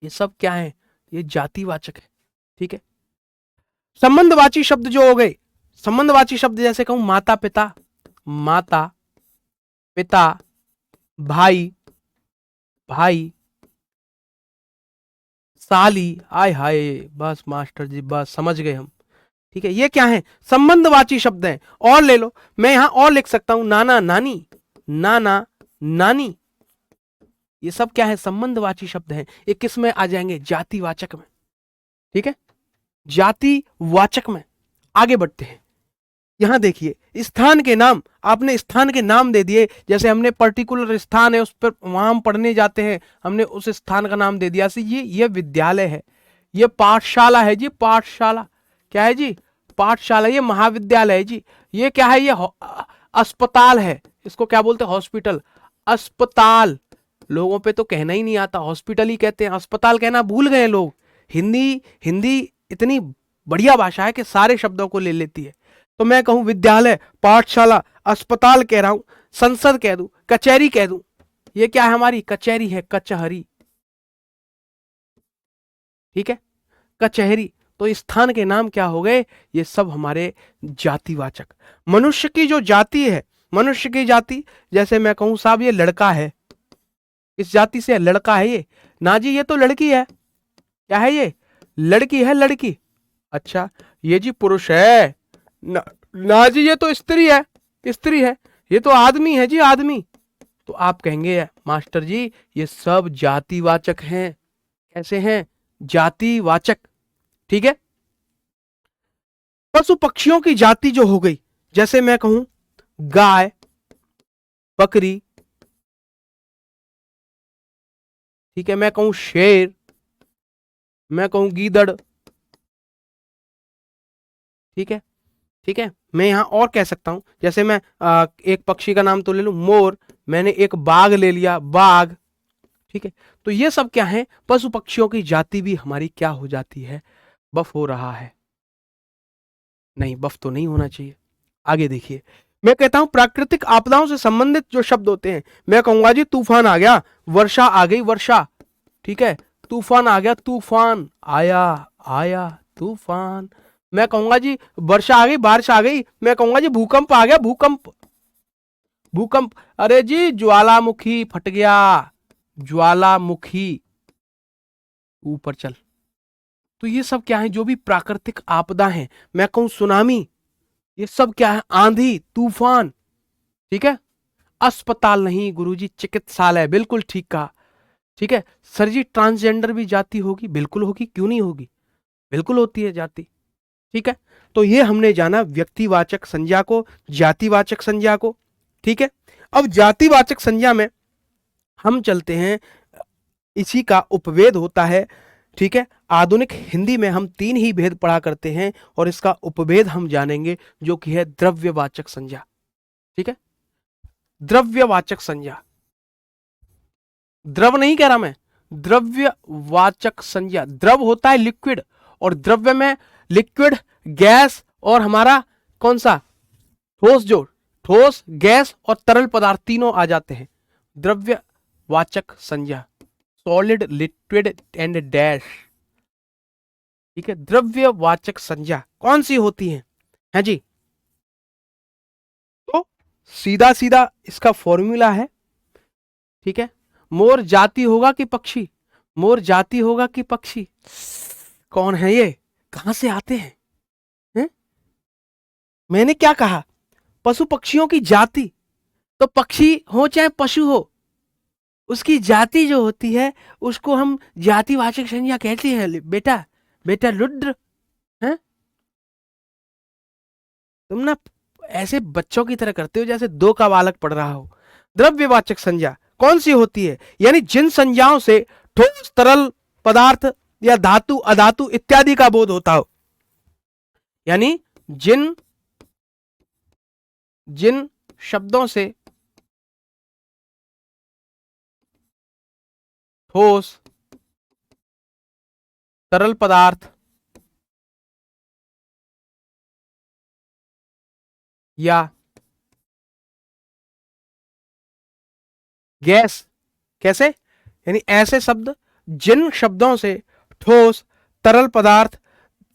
ये सब क्या है, ये जातिवाचक है। ठीक है, संबंधवाची शब्द जो हो गए, संबंधवाची शब्द जैसे कहूं माता पिता, माता पिता, भाई भाई, साली, आय हाय, बस मास्टर जी बस समझ गए हम। ठीक है, ये क्या है, संबंधवाची शब्द है। और ले लो, मैं यहां और लिख सकता हूं नाना नानी, नाना नानी, ये सब क्या है, संबंधवाची शब्द है। ये किस में आ जाएंगे, जातिवाचक में। ठीक है, जातिवाचक में। आगे बढ़ते हैं, यहां देखिए स्थान के नाम, आपने स्थान के नाम दे दिए। जैसे हमने पर्टिकुलर स्थान है, उस पर वहां हम पढ़ने जाते हैं, हमने उस स्थान का नाम दे दिया। ये विद्यालय है, ये पाठशाला है जी, पाठशाला क्या है जी, पाठशाला। ये महाविद्यालय है जी। ये क्या है, ये अस्पताल है, इसको क्या बोलते हैं, हॉस्पिटल, अस्पताल। लोगों पे तो कहना ही नहीं आता, हॉस्पिटल ही कहते हैं, अस्पताल कहना भूल गए लोग। हिंदी हिंदी इतनी बढ़िया भाषा है कि सारे शब्दों को ले लेती है। तो मैं कहूं विद्यालय, पाठशाला, अस्पताल कह रहा हूं, संसद कह दूं, कचहरी कह दूं, ये क्या है, हमारी कचहरी है, कचहरी। ठीक है, कचहरी। तो स्थान के नाम क्या हो गए, ये सब हमारे जातिवाचक। मनुष्य की जो जाति है, मनुष्य की जाति, जैसे मैं कहूं साहब ये लड़का है, इस जाति से लड़का है ये, ना जी ये तो लड़की है, क्या है ये, लड़की है, लड़की। अच्छा, ये जी पुरुष है, ना जी ये तो स्त्री है, स्त्री है। ये तो आदमी है जी, आदमी। तो आप कहेंगे मास्टर जी ये सब जातिवाचक हैं। कैसे हैं, जातिवाचक। ठीक है, पशु पक्षियों की जाति जो हो गई, जैसे मैं कहूं गाय, बकरी, ठीक है, मैं कहूं शेर, मैं कहूं गीदड़, ठीक है, ठीक है, मैं यहां और कह सकता हूं, जैसे मैं एक पक्षी का नाम तो ले लूं मोर, मैंने एक बाघ ले लिया बाघ, ठीक है। तो ये सब क्या है, पशु पक्षियों की जाति भी हमारी क्या हो जाती है, बफ हो रहा है। नहीं, बफ तो नहीं होना चाहिए। आगे देखिए, मैं कहता हूं प्राकृतिक आपदाओं से संबंधित जो शब्द होते हैं, मैं कहूंगा जी तूफान आ गया, वर्षा आ गई वर्षा, ठीक है, तूफान आ गया, तूफान आया, आया तूफान। मैं कहूंगा जी वर्षा आ गई, बारिश आ गई, मैं कहूंगा जी भूकंप आ गया, भूकंप, भूकंप। अरे जी ज्वालामुखी फट गया, ज्वालामुखी, ऊपर चल। तो ये सब क्या है, जो भी प्राकृतिक आपदा है, मैं कहूं सुनामी, ये सब क्या है, आंधी तूफान, ठीक है। अस्पताल नहीं गुरुजी, चिकित्सालय, बिल्कुल ठीक कहा, ठीक है। सर जी ट्रांसजेंडर भी जाति होगी, बिल्कुल होगी, क्यों नहीं होगी, बिल्कुल होती है जाति, ठीक है। तो ये हमने जाना व्यक्तिवाचक संज्ञा को, जातिवाचक संज्ञा को, ठीक है। अब जातिवाचक संज्ञा में हम चलते हैं, इसी का उपभेद होता है, ठीक है। आधुनिक हिंदी में हम 3 ही भेद पढ़ा करते हैं और इसका उपभेद हम जानेंगे, जो कि है द्रव्यवाचक संज्ञा, ठीक है। द्रव्यवाचक संज्ञा, द्रव नहीं कह रहा मैं, द्रव्यवाचक संज्ञा, द्रव होता है लिक्विड, और द्रव्य में लिक्विड, गैस और हमारा कौन सा ठोस, जो ठोस, गैस और तरल पदार्थ तीनों आ जाते हैं। द्रव्यवाचक संज्ञा, सॉलिड, लिक्विड एंड डैश, ठीक है। द्रव्यवाचक संज्ञा कौन सी होती है जी, तो सीधा सीधा इसका फॉर्मूला है, ठीक है। मोर जाति होगा कि पक्षी, मोर जाति होगा कि पक्षी, कौन है ये, कहां से आते हैं? मैंने क्या कहा, पशु पक्षियों की जाति, तो पक्षी हो चाहे पशु हो, उसकी जाति जो होती है उसको हम जातिवाचक संज्ञा कहते हैं बेटा, बेटा रुद्र, हैं? तुम ना ऐसे बच्चों की तरह करते हो जैसे 2 का बालक पढ़ रहा हो। द्रव्यवाचक संज्ञा कौन सी होती है, यानी जिन संज्ञाओं से ठोस, तरल पदार्थ या धातु, अधातु इत्यादि का बोध होता हो, यानी जिन जिन शब्दों से ठोस, तरल पदार्थ या गैस, कैसे, यानी ऐसे शब्द जिन शब्दों से ठोस, तरल पदार्थ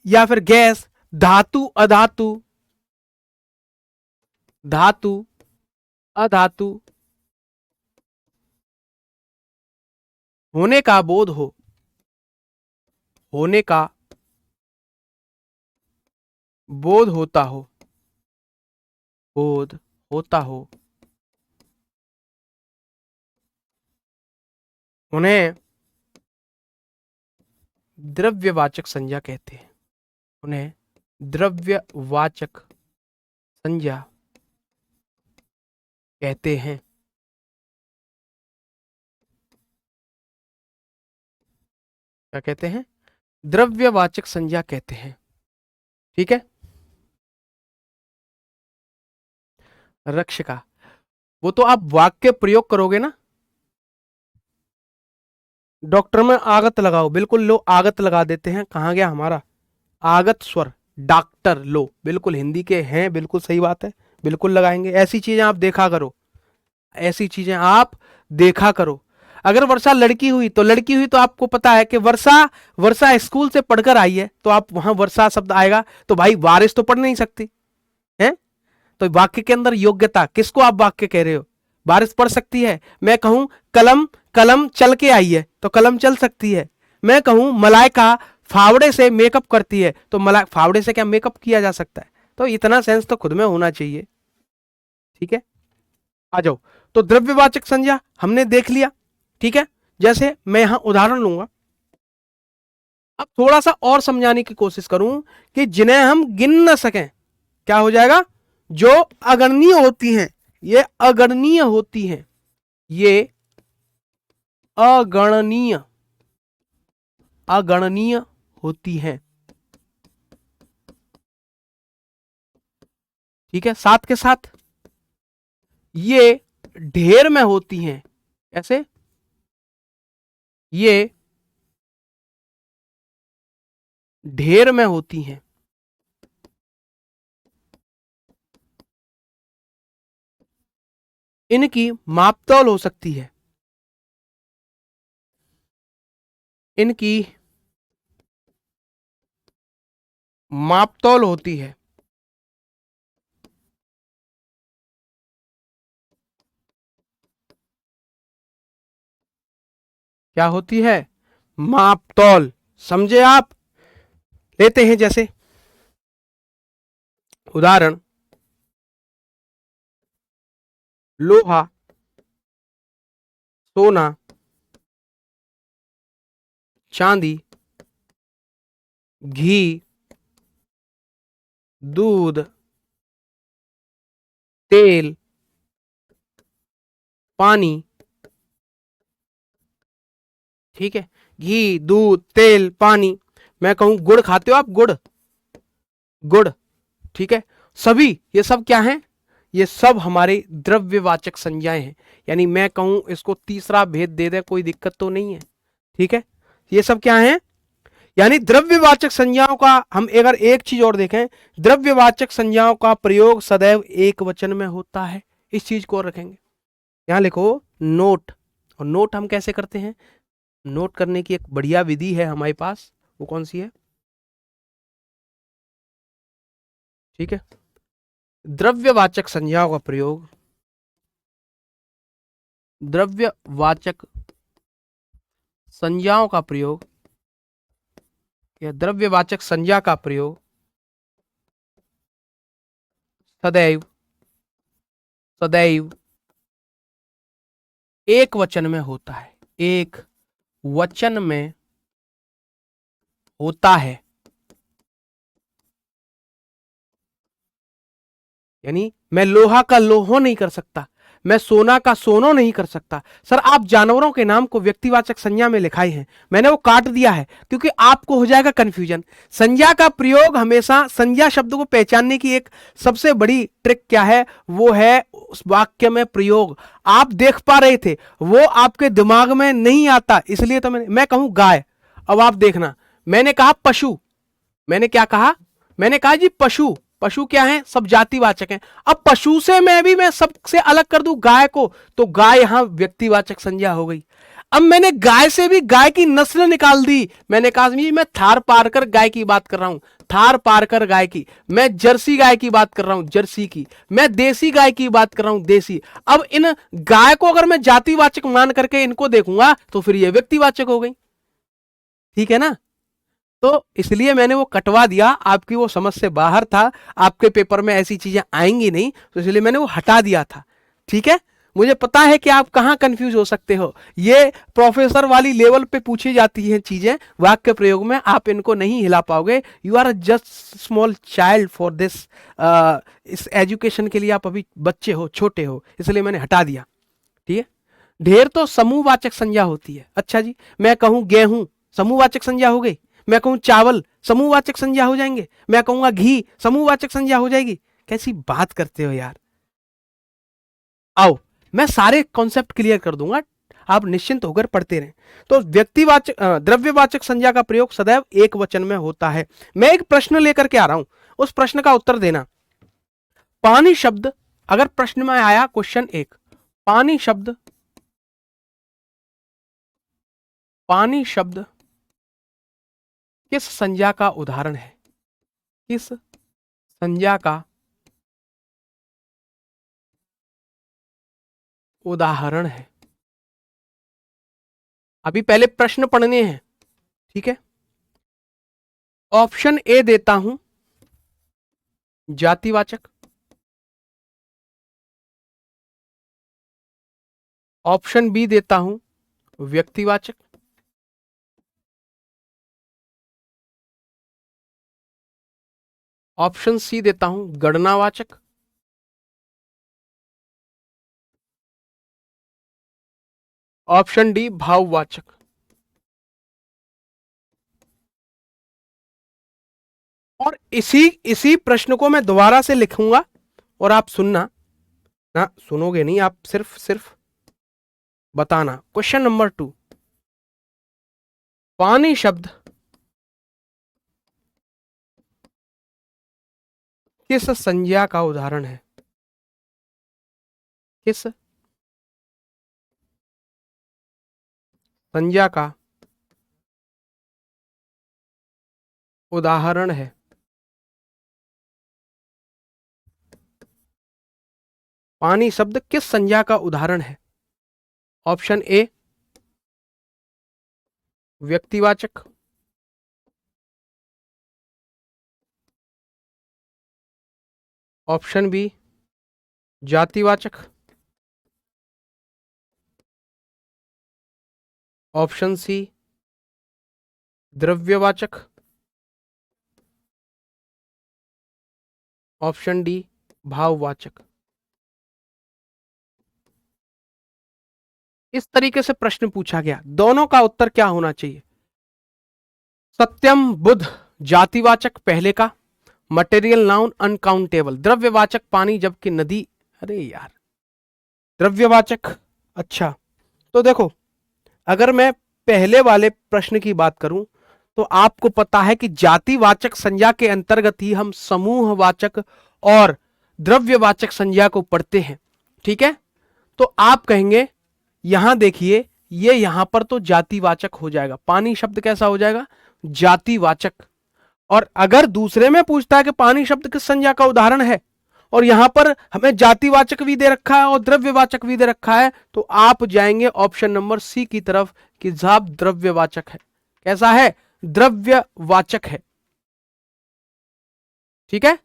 या फिर गैस, धातु, अधातु, धातु, अधातु होने का बोध हो, होने का बोध होता हो, बोध होता हो, उन्हें द्रव्यवाचक संज्ञा कहते हैं, उन्हें द्रव्यवाचक संज्ञा कहते हैं। क्या कहते हैं, द्रव्यवाचक संज्ञा कहते हैं, ठीक है। रक्षका, वो तो आप वाक्य प्रयोग करोगे ना, डॉक्टर में आगत लगाओ, बिल्कुल लो आगत लगा देते हैं, कहां गया हमारा आगत स्वर, डॉक्टर, लो बिल्कुल हिंदी के हैं, बिल्कुल सही बात है, बिल्कुल लगाएंगे। ऐसी चीजें आप देखा करो, ऐसी चीजें आप देखा करो। अगर वर्षा लड़की हुई तो लड़की हुई, तो आपको पता है कि वर्षा, वर्षा स्कूल से पढ़कर आई है, तो आप वहां वर्षा शब्द आएगा, तो भाई बारिश तो पढ़ नहीं सकती है। तो वाक्य के अंदर योग्यता, किसको आप वाक्य कह रहे हो, बारिश पढ़ सकती है। मैं कहूं कलम, कलम चल के आई है, तो कलम चल सकती है। मैं कहूं मलाइका फावड़े से मेकअप करती है, तो मला फावड़े से क्या मेकअप किया जा सकता है। तो इतना सेंस तो खुद में होना चाहिए, ठीक है। आ जाओ, तो द्रव्यवाचक संज्ञा हमने देख लिया, ठीक है। जैसे मैं यहां उदाहरण लूंगा, अब थोड़ा सा और समझाने की कोशिश करूं कि जिन्हें हम गिन न सकें, क्या हो जाएगा? जो अगणनीय होती हैं, ये अगणनीय होती हैं, ये अगणनीय अगणनीय होती हैं। ठीक है, साथ के साथ ये ढेर में होती हैं। कैसे? ये ढेर में होती हैं। इनकी मापतौल हो सकती है, इनकी मापतौल होती है। क्या होती है? मापतौल। समझे आप? लेते हैं जैसे उदाहरण, लोहा, सोना, चांदी, घी, दूध, तेल, पानी। ठीक है, घी, दूध, तेल, पानी। मैं कहूं गुड़ खाते हो आप? गुड़, गुड़। ठीक है, सभी ये सब क्या है? ये सब हमारे द्रव्यवाचक संज्ञाएं हैं। यानी मैं कहूं इसको तीसरा भेद दे दे, कोई दिक्कत तो नहीं है। ठीक है, ये सब क्या है? यानी द्रव्यवाचक संज्ञाओं का हम अगर एक चीज और देखें, द्रव्यवाचक संज्ञाओं का प्रयोग सदैव एक वचन में होता है। इस चीज को और रखेंगे। यहां लिखो नोट। और नोट हम कैसे करते हैं? नोट करने की एक बढ़िया विधि है हमारे पास। वो कौन सी है? ठीक है, द्रव्यवाचक संज्ञाओं का प्रयोग, द्रव्यवाचक संज्ञाओं का प्रयोग या द्रव्यवाचक संज्ञा का प्रयोग सदैव सदैव एक वचन में होता है। एक वचन में होता है। यानी मैं लोहा का लोहो नहीं कर सकता, मैं सोना का सोनो नहीं कर सकता। सर आप जानवरों के नाम को व्यक्तिवाचक संज्ञा में लिखाई है, मैंने वो काट दिया है क्योंकि आपको हो जाएगा कंफ्यूजन। संज्ञा का प्रयोग हमेशा, संज्ञा शब्द को पहचानने की एक सबसे बड़ी ट्रिक क्या है? वो है उस वाक्य में प्रयोग। आप देख पा रहे थे, वो आपके दिमाग में नहीं आता, इसलिए तो मैं कहूं गाय। अब आप देखना, मैंने कहा पशु, मैंने क्या कहा? मैंने कहा जी पशु। पशु क्या है? सब जातिवाचक हैं। अब पशु से मैं सबसे अलग कर दूं गाय को, तो गाय यहां व्यक्तिवाचक संज्ञा हो गई। अब मैंने गाय से भी गाय की नस्ल निकाल दी। मैंने कहा मैं थार पारकर गाय की बात कर रहा हूं, थार पारकर गाय की। मैं जर्सी गाय की बात कर रहा हूं, जर्सी की। मैं देसी गाय की बात कर रहा हूं, देसी। अब इन गाय को अगर मैं जातिवाचक मान करके इनको देखूंगा तो फिर ये व्यक्तिवाचक हो गई। ठीक है ना? तो इसलिए मैंने वो कटवा दिया, आपकी वो समझ से बाहर था। आपके पेपर में ऐसी चीजें आएंगी नहीं, तो इसलिए मैंने वो हटा दिया था। ठीक है, मुझे पता है कि आप कहां कंफ्यूज हो सकते हो। ये प्रोफेसर वाली लेवल पे पूछी जाती हैं चीजें, वाक्य प्रयोग में आप इनको नहीं हिला पाओगे। You are just small child for this. इस एजुकेशन के लिए आप अभी बच्चे हो, छोटे हो, इसलिए मैंने हटा दिया। ठीक है, ढेर तो समूहवाचक संज्ञा होती है। अच्छा जी, मैं कहूं गेहूं, समूहवाचक संज्ञा हो गई। मैं कहूं चावल, समूहवाचक संज्ञा हो जाएंगे। मैं कहूंगा घी, समूहवाचक संज्ञा हो जाएगी। कैसी बात करते हो यार। आओ, मैं सारे कॉन्सेप्ट क्लियर कर दूंगा, आप निश्चिंत होकर पढ़ते रहें। तो व्यक्तिवाचक द्रव्यवाचक संज्ञा का प्रयोग सदैव एक वचन में होता है। मैं एक प्रश्न लेकर के आ रहा हूं, उस प्रश्न का उत्तर देना। पानी शब्द, अगर प्रश्न में आया क्वेश्चन एक, पानी शब्द, पानी शब्द किस संज्ञा का उदाहरण है? किस संज्ञा का उदाहरण है? अभी पहले प्रश्न पढ़ने हैं। ठीक है, ऑप्शन ए देता हूं जातिवाचक, ऑप्शन बी देता हूं व्यक्तिवाचक, ऑप्शन सी देता हूं, गणनावाचक। Option D, भाववाचक। और इसी इसी प्रश्न को मैं दोबारा से लिखूंगा और आप सुनना ना, सुनोगे नहीं, आप सिर्फ सिर्फ बताना। क्वेश्चन नंबर 2, पानी शब्द किस संज्ञा का उदाहरण है? किस संज्ञा का उदाहरण है? पानी शब्द किस संज्ञा का उदाहरण है? ऑप्शन ए, व्यक्तिवाचक। ऑप्शन बी, जातिवाचक। ऑप्शन सी, द्रव्यवाचक। ऑप्शन डी, भाववाचक। इस तरीके से प्रश्न पूछा गया, दोनों का उत्तर क्या होना चाहिए? सत्यम बुद्ध, जातिवाचक पहले का, मटेरियल नाउन अनकाउंटेबल, द्रव्यवाचक पानी जबकि नदी, अरे यार, द्रव्यवाचक। अच्छा, तो देखो, अगर मैं पहले वाले प्रश्न की बात करूं तो आपको पता है कि जातिवाचक संज्ञा के अंतर्गत ही हम समूहवाचक और द्रव्यवाचक संज्ञा को पढ़ते हैं। ठीक है, तो आप कहेंगे यहां देखिए, ये यहां पर तो जातिवाचक हो जाएगा, पानी शब्द कैसा हो जाएगा? जातिवाचक। और अगर दूसरे में पूछता है कि पानी शब्द किस संज्ञा का उदाहरण है, और यहां पर हमें जातिवाचक भी दे रखा है और द्रव्यवाचक भी दे रखा है, तो आप जाएंगे ऑप्शन नंबर सी की तरफ कि साहब द्रव्यवाचक है। कैसा है? द्रव्यवाचक है। ठीक है,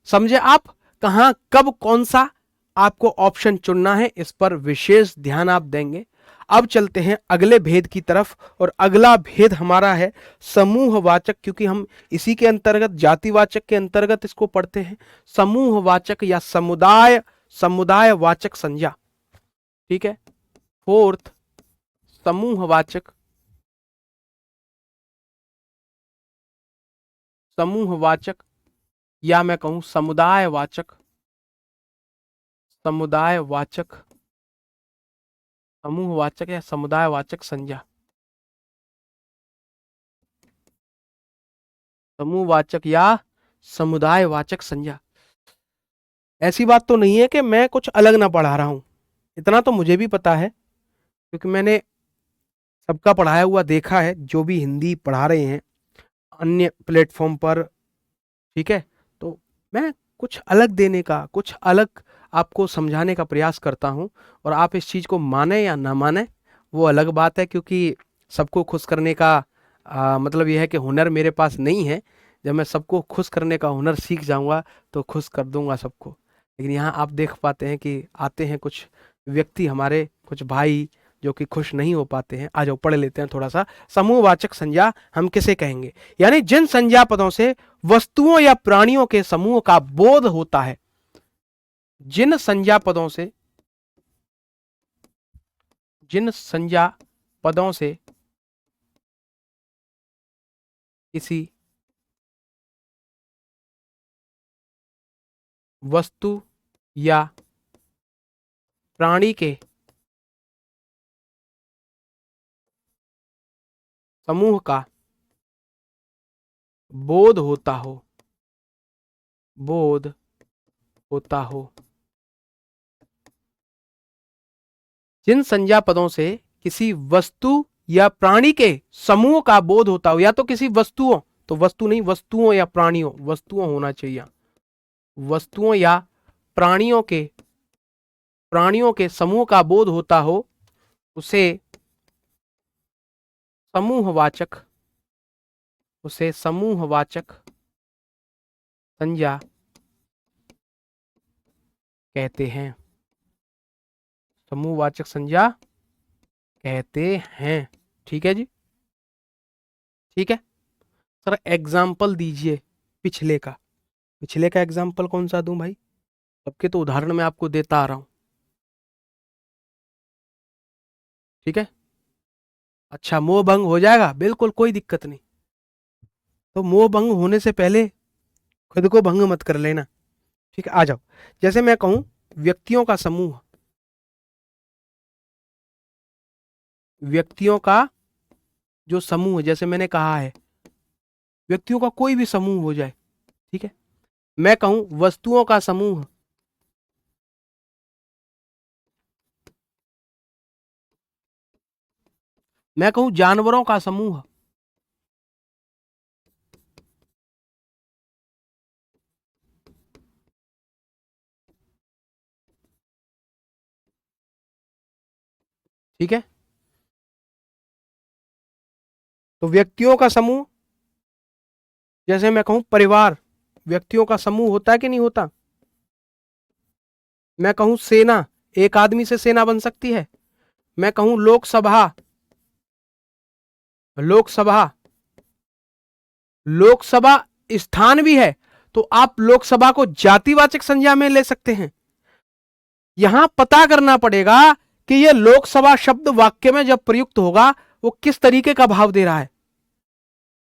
समझे आप? कहां, कब, कौन सा आपको ऑप्शन चुनना है, इस पर विशेष ध्यान आप देंगे। अब चलते हैं अगले भेद की तरफ, और अगला भेद हमारा है समूहवाचक, क्योंकि हम इसी के अंतर्गत, जातिवाचक के अंतर्गत इसको पढ़ते हैं। समूहवाचक या समुदायवाचक संज्ञा। ठीक है, फोर्थ, समूहवाचक, समूहवाचक या मैं कहूं समुदायवाचक, समुदायवाचक, समूहवाचक या समुदायवाचक संज्ञा। समूहवाचक या समुदायवाचक संज्ञा। ऐसी बात तो नहीं है कि मैं कुछ अलग ना पढ़ा रहा हूं, इतना तो मुझे भी पता है, क्योंकि मैंने सबका पढ़ाया हुआ देखा है, जो भी हिंदी पढ़ा रहे हैं अन्य प्लेटफॉर्म पर। ठीक है, तो मैं कुछ अलग देने का, कुछ अलग आपको समझाने का प्रयास करता हूं, और आप इस चीज को माने या ना माने वो अलग बात है, क्योंकि सबको खुश करने का मतलब यह है कि हुनर मेरे पास नहीं है। जब मैं सबको खुश करने का हुनर सीख जाऊंगा तो खुश कर दूंगा सबको। लेकिन यहाँ आप देख पाते हैं कि आते हैं कुछ व्यक्ति हमारे, कुछ भाई जो कि खुश नहीं हो पाते हैं। आ जाओ पढ़ लेते हैं थोड़ा सा। समूहवाचक संज्ञा हम किसे कहेंगे? यानी जिन संज्ञा पदों से वस्तुओं या प्राणियों के समूह का बोध होता है, जिन संज्ञा पदों से, जिन संज्ञा पदों से किसी वस्तु या प्राणी के समूह का बोध होता हो, बोध होता हो, जिन संज्ञा पदों से किसी वस्तु या प्राणी के समूह का बोध होता हो, या तो किसी वस्तुओं, तो वस्तु नहीं, वस्तुओं या प्राणियों, वस्तुओं होना चाहिए, वस्तुओं या प्राणियों के, प्राणियों के समूह का बोध होता हो, उसे समूहवाचक, उसे समूहवाचक संज्ञा कहते हैं, समूहवाचक संज्ञा कहते हैं। ठीक है जी, ठीक है। सर एग्जाम्पल दीजिए पिछले का, पिछले का एग्जाम्पल कौन सा दूं भाई, सबके तो उदाहरण मैं आपको देता आ रहा हूं। ठीक है, अच्छा मोह भंग हो जाएगा, बिल्कुल कोई दिक्कत नहीं। तो मोह भंग होने से पहले खुद को भंग मत कर लेना। ठीक है, आ जाओ। जैसे मैं कहूं व्यक्तियों का समूह, व्यक्तियों का जो समूह, जैसे मैंने कहा है व्यक्तियों का कोई भी समूह हो जाए। ठीक है, मैं कहूं वस्तुओं का समूह, मैं कहूं जानवरों का समूह, ठीक है, तो व्यक्तियों का समूह, जैसे मैं कहूं परिवार व्यक्तियों का समूह होता है कि नहीं होता। मैं कहूं सेना, एक आदमी से सेना बन सकती है। मैं कहूं लोकसभा, लोकसभा, लोकसभा स्थान भी है, तो आप लोकसभा को जातिवाचक संज्ञा में ले सकते हैं। यहां पता करना पड़ेगा कि यह लोकसभा शब्द वाक्य में जब प्रयुक्त होगा वो किस तरीके का भाव दे रहा है।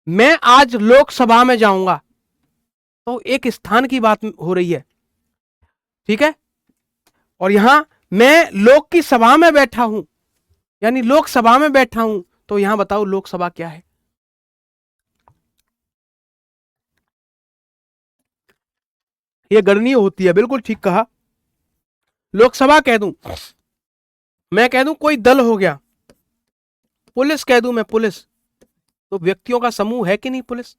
मैं आज लोकसभा में जाऊंगा तो एक स्थान की बात हो रही है। ठीक है, और यहां मैं लोक की सभा में बैठा हूं, यानी लोकसभा में बैठा हूं, तो यहां बताओ लोकसभा क्या है। यह गणनीय होती है, बिल्कुल ठीक कहा। लोकसभा कह दूं, मैं कह दूं कोई दल हो गया, पुलिस कह दूं मैं पुलिस, तो व्यक्तियों का समूह है कि नहीं पुलिस।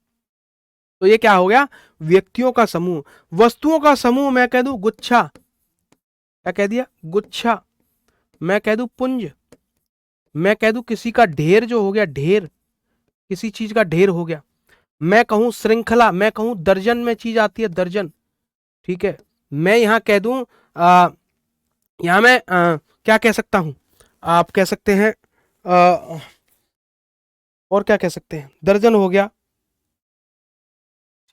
तो ये क्या हो गया, व्यक्तियों का समूह। वस्तुओं का समूह मैं कह दूं गुच्छा, क्या कह दिया, गुच्छा। मैं कह दूं पुंज, मैं कह दूं किसी का ढेर जो हो गया, ढेर, किसी चीज का ढेर हो गया। मैं कहूं श्रृंखला, मैं कहूं दर्जन में चीज आती है, दर्जन। ठीक है, मैं यहां कह दूं यहां मैं क्या कह सकता हूं, आप कह सकते हैं आ, और क्या कह सकते हैं, दर्जन हो गया।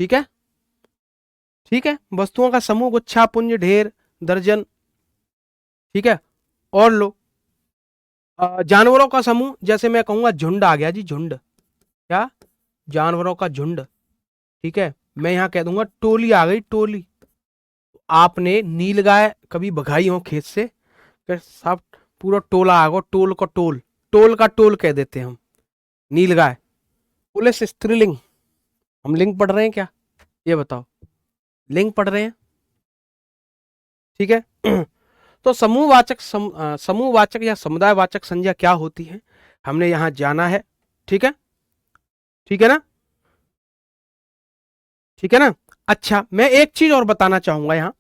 ठीक है, ठीक है, वस्तुओं का समूह गुच्छा पुंज ढेर दर्जन। ठीक है, और लो जानवरों का समूह, जैसे मैं कहूंगा झुंड आ गया जी, झुंड, क्या, जानवरों का झुंड। ठीक है, मैं यहां कह दूंगा टोली आ गई, टोली। आपने नीलगाय कभी भगाई हो खेत से, फिर सब पूरा टोला आ गया, टोल का टोल, टोल का टोल कह देते हैं हम, नीलगाय। पुलिस स्त्रीलिंग, हम लिंग पढ़ रहे हैं क्या, ये बताओ, लिंग पढ़ रहे हैं। ठीक है, तो समूहवाचक समूहवाचक या समुदायवाचक संज्ञा क्या होती है, हमने यहां जाना है। ठीक है, ठीक है ना, ठीक है ना। अच्छा, मैं एक चीज और बताना चाहूंगा, यहां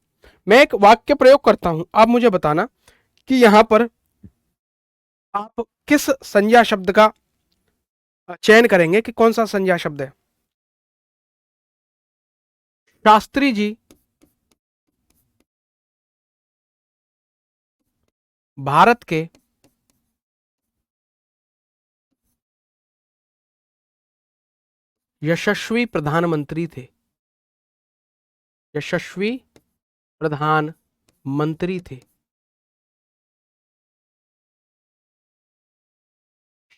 मैं एक वाक्य प्रयोग करता हूं, आप मुझे बताना कि यहां पर आप किस संज्ञा शब्द का चयन करेंगे, कि कौन सा संज्ञा शब्द है। शास्त्री जी भारत के यशस्वी प्रधानमंत्री थे, यशस्वी प्रधानमंत्री थे।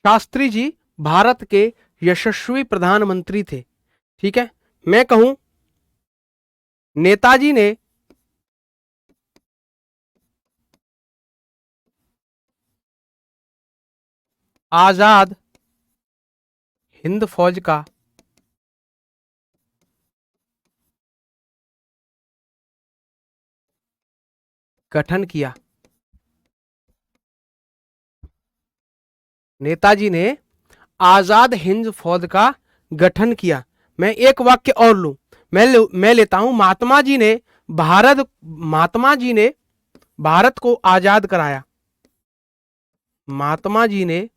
शास्त्री जी भारत के यशस्वी प्रधानमंत्री थे। ठीक है, मैं कहूं नेताजी ने आजाद हिंद फौज का गठन किया, नेताजी ने आजाद हिंद फौज का गठन किया। मैं एक वाक्य और लूं, मैं लेता हूं महात्मा जी ने भारत, महात्मा जी ने भारत को आजाद कराया, महात्मा जी ने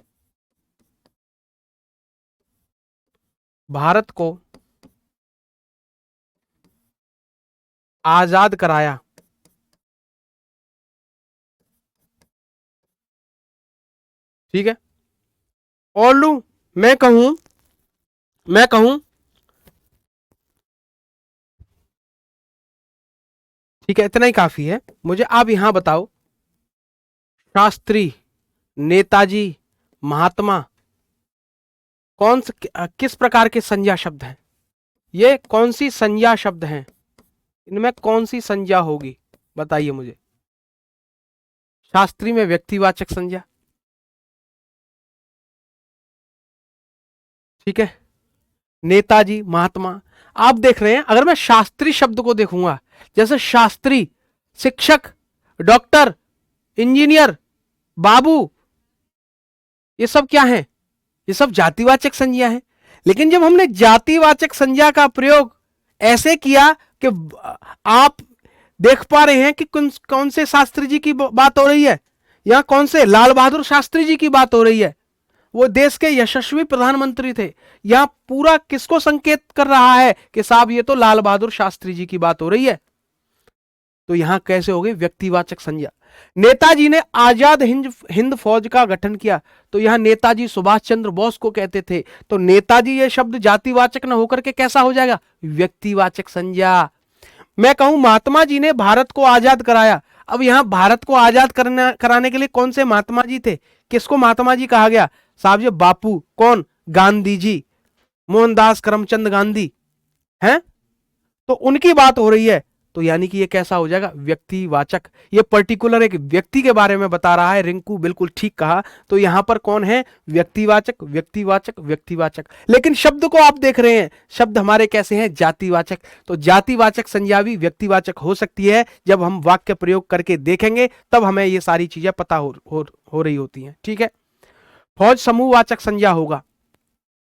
भारत को आजाद कराया। ठीक है, और लू, मैं कहूं, मैं कहूं ठीक है, इतना ही काफी है। मुझे आप यहां बताओ, शास्त्री, नेताजी, महात्मा, किस प्रकार के संज्ञा शब्द हैं? ये कौन सी संज्ञा शब्द हैं? इनमें कौन सी संज्ञा होगी, बताइए मुझे। शास्त्री में व्यक्तिवाचक संज्ञा, ठीक है। नेताजी, महात्मा, आप देख रहे हैं, अगर मैं शास्त्री शब्द को देखूंगा, जैसे शास्त्री, शिक्षक, डॉक्टर, इंजीनियर, बाबू, ये सब क्या है? ये सब जातिवाचक संज्ञा है। लेकिन जब हमने जातिवाचक संज्ञा का प्रयोग ऐसे किया कि आप देख पा रहे हैं कि कौन से शास्त्री जी की बात हो रही है, यहां कौन से लाल बहादुर शास्त्री जी की बात हो रही है, वो देश के यशस्वी प्रधानमंत्री थे। यहां पूरा किसको संकेत कर रहा है कि साहब ये तो लाल बहादुर शास्त्री जी की बात हो रही है। तो यहां कैसे हो गई? व्यक्तिवाचक संज्ञा। नेताजी ने आजाद हिंद फौज का गठन किया, तो यहां नेताजी सुभाष चंद्र बोस को कहते थे, तो नेताजी ये शब्द जातिवाचक न होकर के कैसा हो जाएगा? व्यक्तिवाचक संज्ञा। मैं कहूं महात्मा जी ने भारत को आजाद कराया, अब यहां भारत को आजाद कराने के लिए कौन से महात्मा जी थे? किसको महात्मा जी कहा गया? साहब ये बापू, कौन? गांधी जी, मोहनदास करमचंद गांधी हैं, तो उनकी बात हो रही है। तो यानी कि ये कैसा हो जाएगा? व्यक्तिवाचक। ये पर्टिकुलर एक व्यक्ति के बारे में बता रहा है। रिंकू बिल्कुल ठीक कहा। तो यहां पर कौन है? व्यक्तिवाचक, व्यक्तिवाचक, व्यक्तिवाचक। लेकिन शब्द को आप देख रहे हैं, शब्द हमारे कैसे हैं? जातिवाचक। तो जातिवाचक संज्ञा भी व्यक्तिवाचक हो सकती है। जब हम वाक्य प्रयोग करके देखेंगे तब हमें ये सारी चीजें पता हो रही होती हैं। ठीक है। फौज समूहवाचक संज्ञा होगा,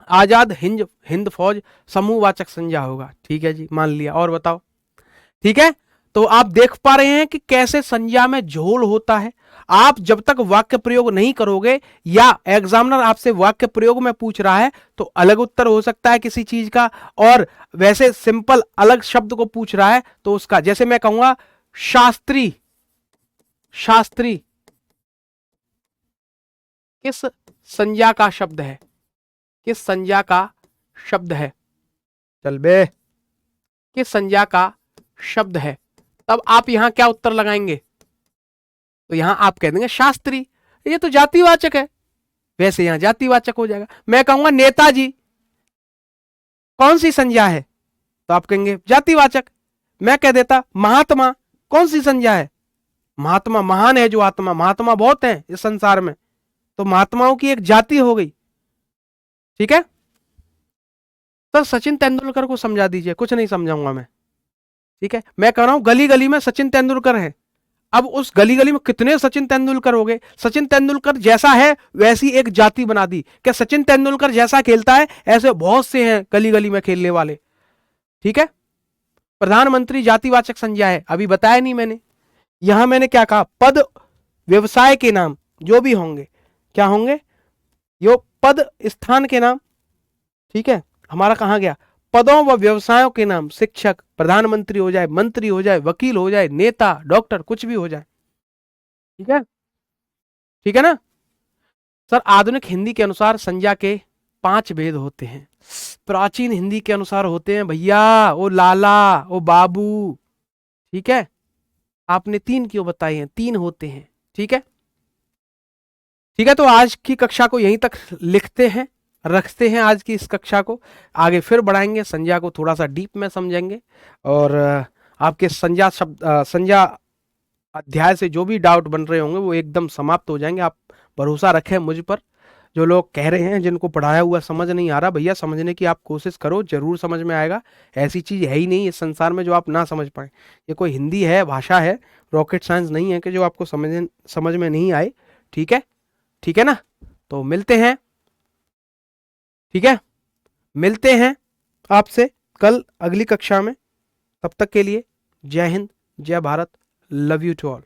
आजाद हिंद फौज समूहवाचक संज्ञा होगा। ठीक है जी, मान लिया। और बताओ। ठीक है, तो आप देख पा रहे हैं कि कैसे संज्ञा में झोल होता है। आप जब तक वाक्य प्रयोग नहीं करोगे या एग्जामिनर आपसे वाक्य प्रयोग में पूछ रहा है तो अलग उत्तर हो सकता है किसी चीज का, और वैसे सिंपल अलग शब्द को पूछ रहा है तो उसका, जैसे मैं कहूंगा शास्त्री, शास्त्री किस संज्ञा का शब्द है? किस संज्ञा का शब्द है? चल बे, किस संज्ञा का शब्द है? तब आप यहां क्या उत्तर लगाएंगे? तो यहां आप कह देंगे शास्त्री, ये तो जातिवाचक है, वैसे यहां जातिवाचक हो जाएगा। मैं कहूंगा नेताजी, कौन सी संज्ञा है? तो आप कहेंगे जातिवाचक। मैं कह देता महात्मा, कौन सी संज्ञा है? महात्मा, महान है जो आत्मा, महात्मा बहुत हैं इस संसार में, तो महात्माओं की एक जाति हो गई। ठीक है सर, सचिन तेंदुलकर को समझा दीजिए, कुछ नहीं समझाऊंगा मैं। ठीक है, मैं कह रहा हूं गली गली में सचिन तेंदुलकर है। अब उस गली गली में कितने सचिन तेंदुलकर हो गए? सचिन तेंदुलकर जैसा है वैसी एक जाति बना दी। क्या सचिन तेंदुलकर जैसा खेलता है ऐसे बहुत से हैं गली गली में खेलने वाले। ठीक है, प्रधानमंत्री जातिवाचक संज्ञा है, अभी बताया नहीं मैंने। यहां मैंने क्या कहा? पद, व्यवसाय के नाम जो भी होंगे, क्या होंगे? यो पद, स्थान के नाम। ठीक है, हमारा कहां गया? पदों व व्यवसायों के नाम। शिक्षक, प्रधानमंत्री हो जाए, मंत्री हो जाए, वकील हो जाए, नेता, डॉक्टर, कुछ भी हो जाए। ठीक है, ठीक है ना सर? आधुनिक हिंदी के अनुसार संज्ञा के 5 भेद होते हैं, प्राचीन हिंदी के अनुसार होते हैं भैया, ओ लाला, ओ बाबू। ठीक है, आपने 3 क्यों बताए हैं? 3 होते हैं। ठीक है, ठीक है। तो आज की कक्षा को यहीं तक लिखते हैं, रखते हैं आज की इस कक्षा को। आगे फिर बढ़ाएंगे, संज्ञा को थोड़ा सा डीप में समझेंगे, और आपके संज्ञा शब्द, संज्ञा अध्याय से जो भी डाउट बन रहे होंगे वो एकदम समाप्त हो जाएंगे। आप भरोसा रखें मुझ पर। जो लोग कह रहे हैं जिनको पढ़ाया हुआ समझ नहीं आ रहा, भैया समझने की आप कोशिश करो, जरूर समझ में आएगा। ऐसी चीज है ही नहीं इस संसार में जो आप ना समझ पाए। ये कोई हिंदी है, भाषा है, रॉकेट साइंस नहीं है कि जो आपको समझ में नहीं आए। ठीक है, ठीक है ना? तो मिलते हैं, ठीक है, मिलते हैं आपसे कल अगली कक्षा में। तब तक के लिए जय हिंद, जय Bharat, love you to all.